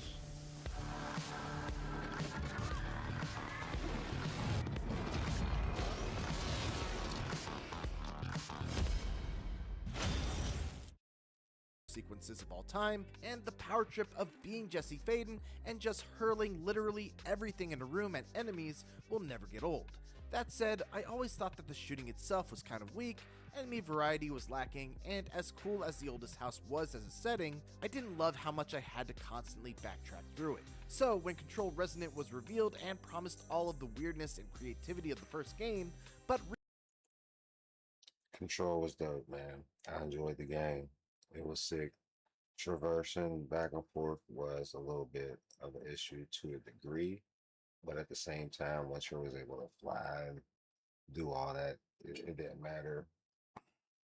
Sequences of all time, and the power trip of being Jesse Faden and just hurling literally everything in a room at enemies will never get old. That said, I always thought that the shooting itself was kind of weak, enemy variety was lacking, and as cool as the Oldest House was as a setting, I didn't love how much I had to constantly backtrack through it. So when Control Resonant was revealed and promised all of the weirdness and creativity of the first game, but Control was dope, man. I enjoyed the game. It was sick. Traversing back and forth was a little bit of an issue to a degree, but at the same time, once you was able to fly and do all that, it didn't matter.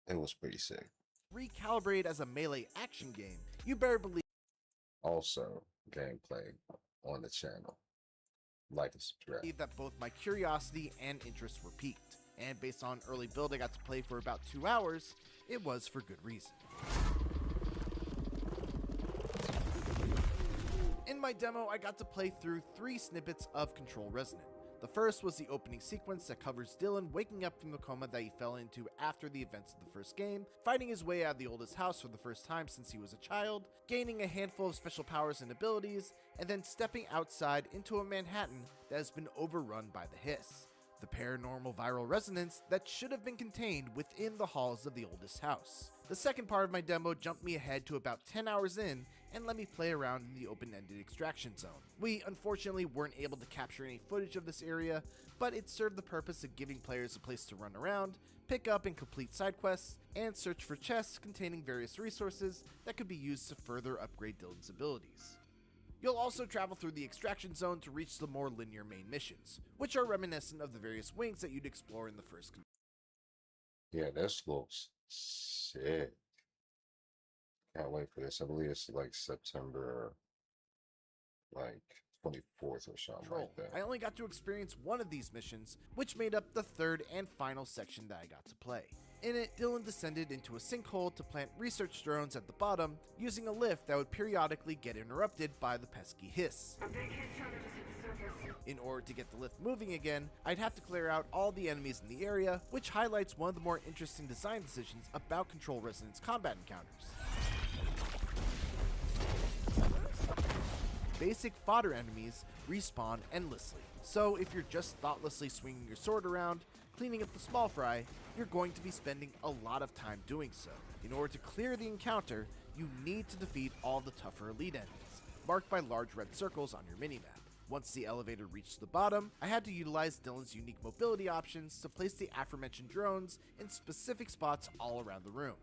It was pretty sick. recalibrate as a melee action game, you better believe. Also, gameplay on the channel. Like and subscribe. That both my curiosity and interest were piqued, and based on early build I got to play for about 2 hours, it was for good reason. In my demo, I got to play through 3 snippets of Control Resonant. The first was the opening sequence that covers Dylan waking up from the coma that he fell into after the events of the first game, fighting his way out of the Oldest House for the first time since he was a child, gaining a handful of special powers and abilities, and then stepping outside into a Manhattan that has been overrun by the Hiss, the paranormal viral resonance that should have been contained within the halls of the Oldest House. The second part of my demo jumped me ahead to about 10 hours in and let me play around in the open-ended extraction zone. We unfortunately weren't able to capture any footage of this area, but it served the purpose of giving players a place to run around, pick up and complete side quests, and search for chests containing various resources that could be used to further upgrade Dylan's abilities. You'll also travel through the extraction zone to reach the more linear main missions, which are reminiscent of the various wings that you'd explore in the first. Yeah, this looks sick. Can't wait for this. I believe it's like September, like 24th or something like that. I only got to experience one of these missions, which made up the third and final section that I got to play. In it, Dylan descended into a sinkhole to plant research drones at the bottom, using a lift that would periodically get interrupted by the pesky Hiss. In order to get the lift moving again, I'd have to clear out all the enemies in the area, which highlights one of the more interesting design decisions about Control Resonance combat encounters. Basic fodder enemies respawn endlessly, so if you're just thoughtlessly swinging your sword around, cleaning up the small fry, you're going to be spending a lot of time doing so. In order to clear the encounter, you need to defeat all the tougher elite enemies, marked by large red circles on your minimap. Once the elevator reached the bottom, I had to utilize Dylan's unique mobility options to place the aforementioned drones in specific spots all around the room.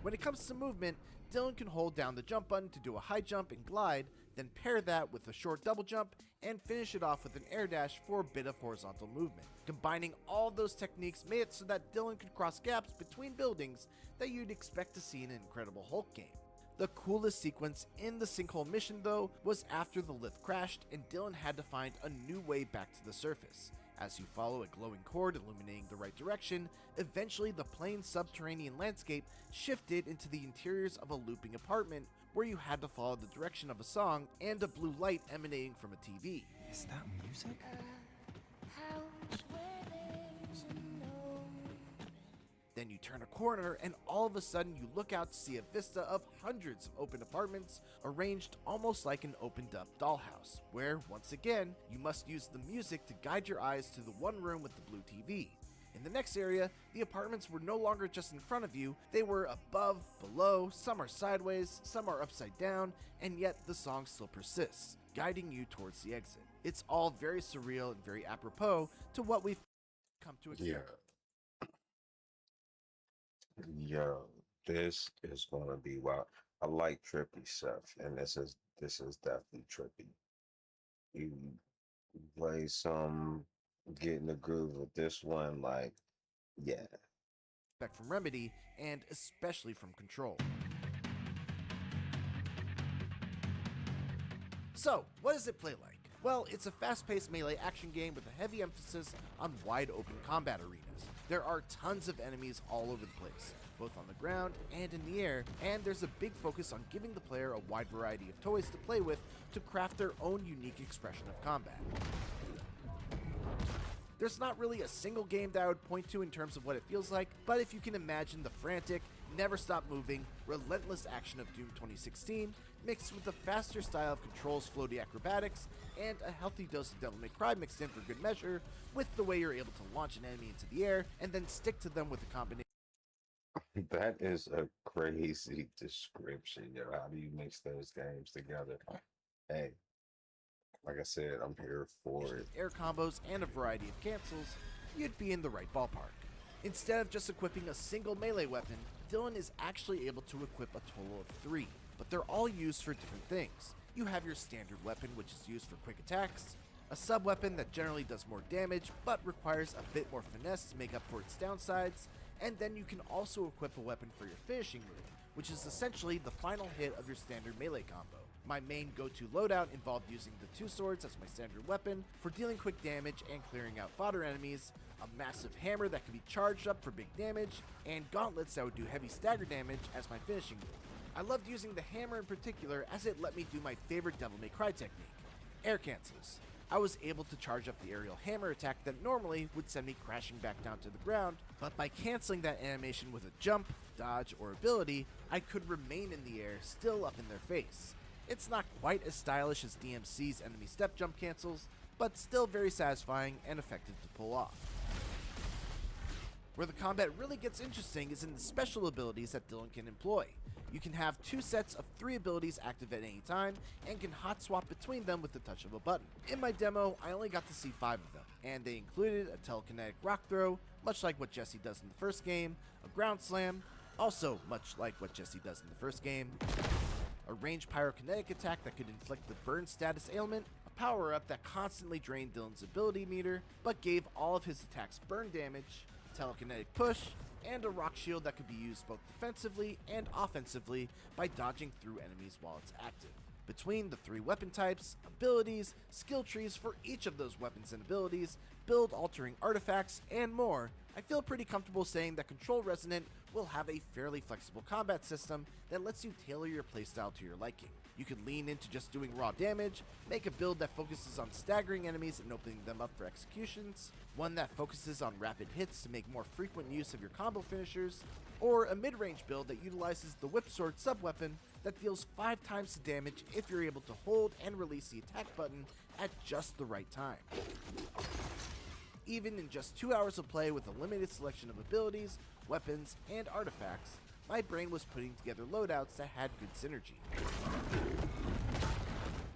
When it comes to movement, Dylan can hold down the jump button to do a high jump and glide, then pair that with a short double jump, and finish it off with an air dash for a bit of horizontal movement. Combining all of those techniques made it so that Dylan could cross gaps between buildings that you'd expect to see in an Incredible Hulk game. The coolest sequence in the sinkhole mission though was after the lift crashed and Dylan had to find a new way back to the surface. As you follow a glowing cord illuminating the right direction, eventually the plain subterranean landscape shifted into the interiors of a looping apartment where you had to follow the direction of a song and a blue light emanating from a TV. Is that music? Then you turn a corner and all of a sudden you look out to see a vista of hundreds of open apartments arranged almost like an opened up dollhouse, where once again you must use the music to guide your eyes to the one room with the blue TV. In the next area, the apartments were no longer just in front of you, they were above, below, some are sideways, some are upside down, and yet the song still persists, guiding you towards the exit. It's all very surreal and very apropos to what we've come to expect. Yo, this is gonna be wild. I like trippy stuff, and this is definitely trippy. You play some getting the groove with this one. Like, yeah. Expect from Remedy, and especially from Control. So, what does it play like? Well, it's a fast-paced melee action game with a heavy emphasis on wide-open combat arenas. There are tons of enemies all over the place, both on the ground and in the air, and there's a big focus on giving the player a wide variety of toys to play with to craft their own unique expression of combat. There's not really a single game that I would point to in terms of what it feels like, but if you can imagine the frantic, never stop moving, relentless action of Doom 2016, mixed with the faster style of Control's floaty acrobatics, and a healthy dose of Devil May Cry mixed in for good measure, with the way you're able to launch an enemy into the air and then stick to them with a combination. That is a crazy description, yo. How do you mix those games together? Hey, like I said, I'm here for it. Air combos and a variety of cancels, you'd be in the right ballpark. Instead of just equipping a single melee weapon, Dylan is actually able to equip a total of 3, but they're all used for different things. You have your standard weapon, which is used for quick attacks, a sub-weapon that generally does more damage but requires a bit more finesse to make up for its downsides, and then you can also equip a weapon for your finishing move, which is essentially the final hit of your standard melee combo. My main go-to loadout involved using the 2 swords as my standard weapon for dealing quick damage and clearing out fodder enemies, a massive hammer that could be charged up for big damage, and gauntlets that would do heavy stagger damage as my finishing move. I loved using the hammer in particular as it let me do my favorite Devil May Cry technique, air cancels. I was able to charge up the aerial hammer attack that normally would send me crashing back down to the ground, but by canceling that animation with a jump, dodge, or ability, I could remain in the air still up in their face. It's not quite as stylish as DMC's enemy step jump cancels, but still very satisfying and effective to pull off. Where the combat really gets interesting is in the special abilities that Dylan can employ. You can have 2 sets of 3 abilities active at any time, and can hot swap between them with the touch of a button. In my demo, I only got to see 5 of them, and they included a telekinetic rock throw, much like what Jesse does in the first game, a ground slam, also much like what Jesse does in the first game, a ranged pyrokinetic attack that could inflict the burn status ailment, a power-up that constantly drained Dylan's ability meter, but gave all of his attacks burn damage, telekinetic push, and a rock shield that could be used both defensively and offensively by dodging through enemies while it's active. Between the 3 weapon types, abilities, skill trees for each of those weapons and abilities, build-altering artifacts, and more, I feel pretty comfortable saying that Control Resonant will have a fairly flexible combat system that lets you tailor your playstyle to your liking. You can lean into just doing raw damage, make a build that focuses on staggering enemies and opening them up for executions, one that focuses on rapid hits to make more frequent use of your combo finishers, or a mid-range build that utilizes the Whip Sword sub-weapon that deals 5 times the damage if you're able to hold and release the attack button at just the right time. Even in just 2 hours of play with a limited selection of abilities, weapons, and artifacts, my brain was putting together loadouts that had good synergy.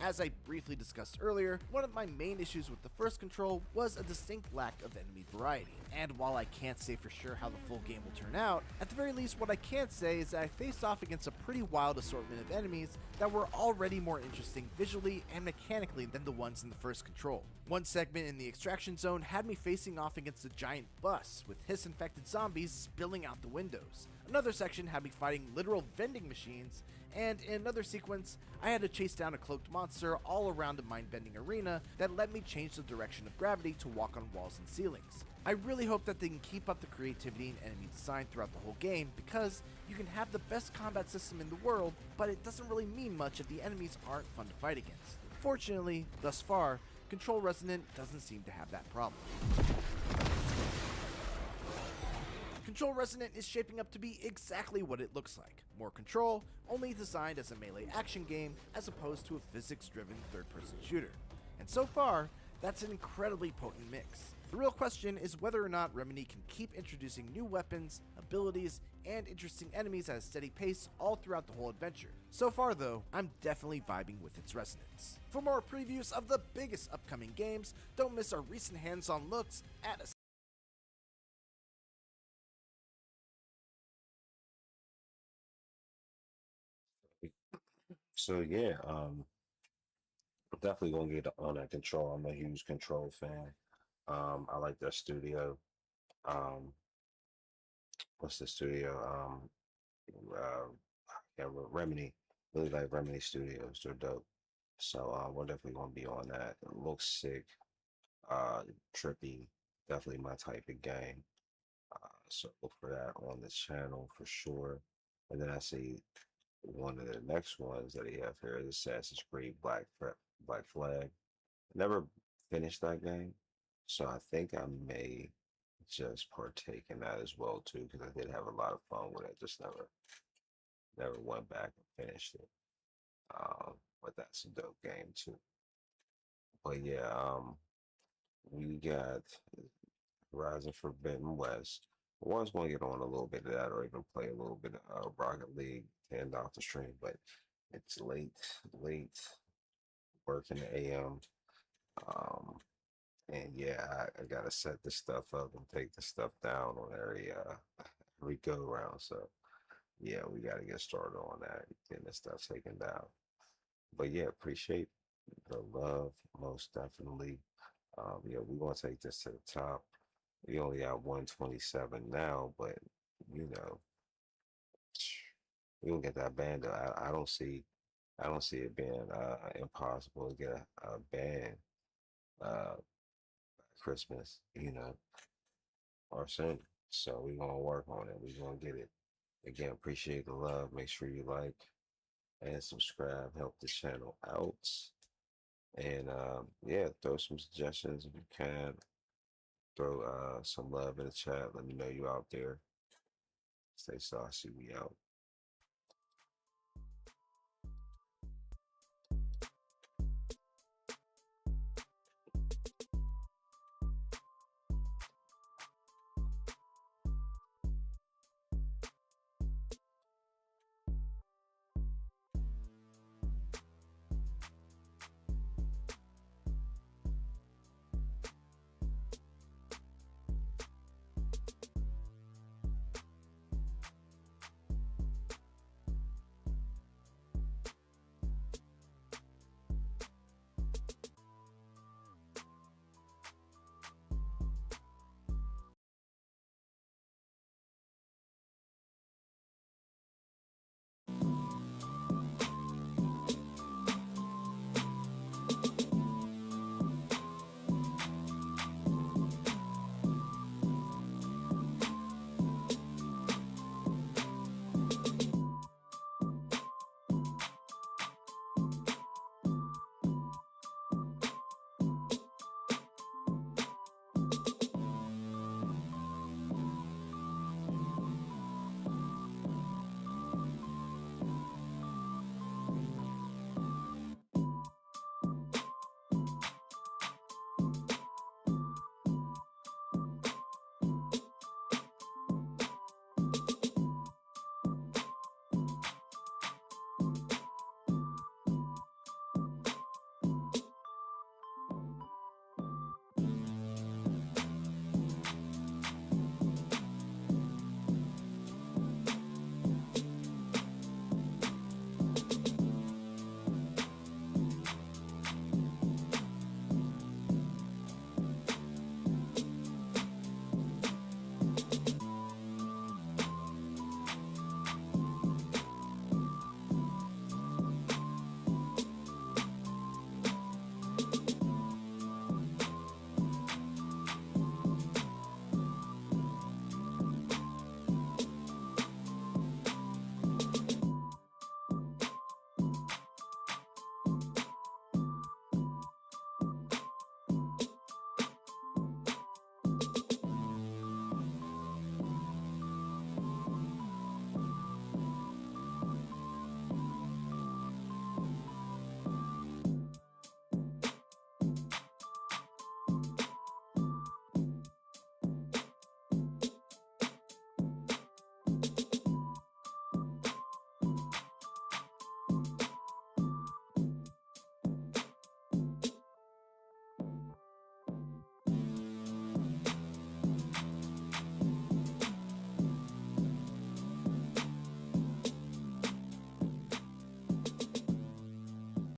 As I briefly discussed earlier, one of my main issues with the first Control was a distinct lack of enemy variety. And while I can't say for sure how the full game will turn out, at the very least what I can say is that I faced off against a pretty wild assortment of enemies that were already more interesting visually and mechanically than the ones in the first Control. One segment in the extraction zone had me facing off against a giant bus with hiss-infected zombies spilling out the windows. Another section had me fighting literal vending machines, and in another sequence, I had to chase down a cloaked monster all around a mind-bending arena that let me change the direction of gravity to walk on walls and ceilings. I really hope that they can keep up the creativity and enemy design throughout the whole game, because you can have the best combat system in the world, but it doesn't really mean much if the enemies aren't fun to fight against. Fortunately, thus far, Control Resonant doesn't seem to have that problem. Control Resonant is shaping up to be exactly what it looks like. More Control, only designed as a melee action game as opposed to a physics-driven third-person shooter. And so far, that's an incredibly potent mix. The real question is whether or not Remedy can keep introducing new weapons, abilities, and interesting enemies at a steady pace all throughout the whole adventure. So far though, I'm definitely vibing with its resonance. For more previews of the biggest upcoming games, don't miss our recent hands-on looks at a So yeah, definitely gonna get on that Control. I'm a huge Control fan. I like their studio. Um, what's the studio? Yeah, Remedy. Really like Remedy Studios. They're dope. So we're definitely gonna be on that. It looks sick. Trippy. Definitely my type of game. So look for that on the channel for sure. And then I see one of the next ones that he have here is Assassin's Creed Black Flag. Never finished that game, so I think I may just partake in that as well too, because I did have a lot of fun with it. Just never went back and finished it. But that's a dope game too. But yeah, we got Horizon Forbidden West. I was going to get on a little bit of that, or even play a little bit of Rocket League to end off the stream, but it's late work in the AM. And yeah, I gotta set this stuff up and take the stuff down on every go round. So yeah, we gotta get started on that, getting this stuff taken down. But yeah, appreciate the love most definitely. Yeah, we're gonna take this to the top. We only got 127 now, but you know, we will get that band. I don't see it being impossible to get a band Christmas, or soon. So we're gonna work on it. We're gonna get it. Again, appreciate the love. Make sure you like and subscribe. Help the channel out. And yeah, throw some suggestions if you can. Throw some love in the chat. Let me know you out there. Stay saucy. We out.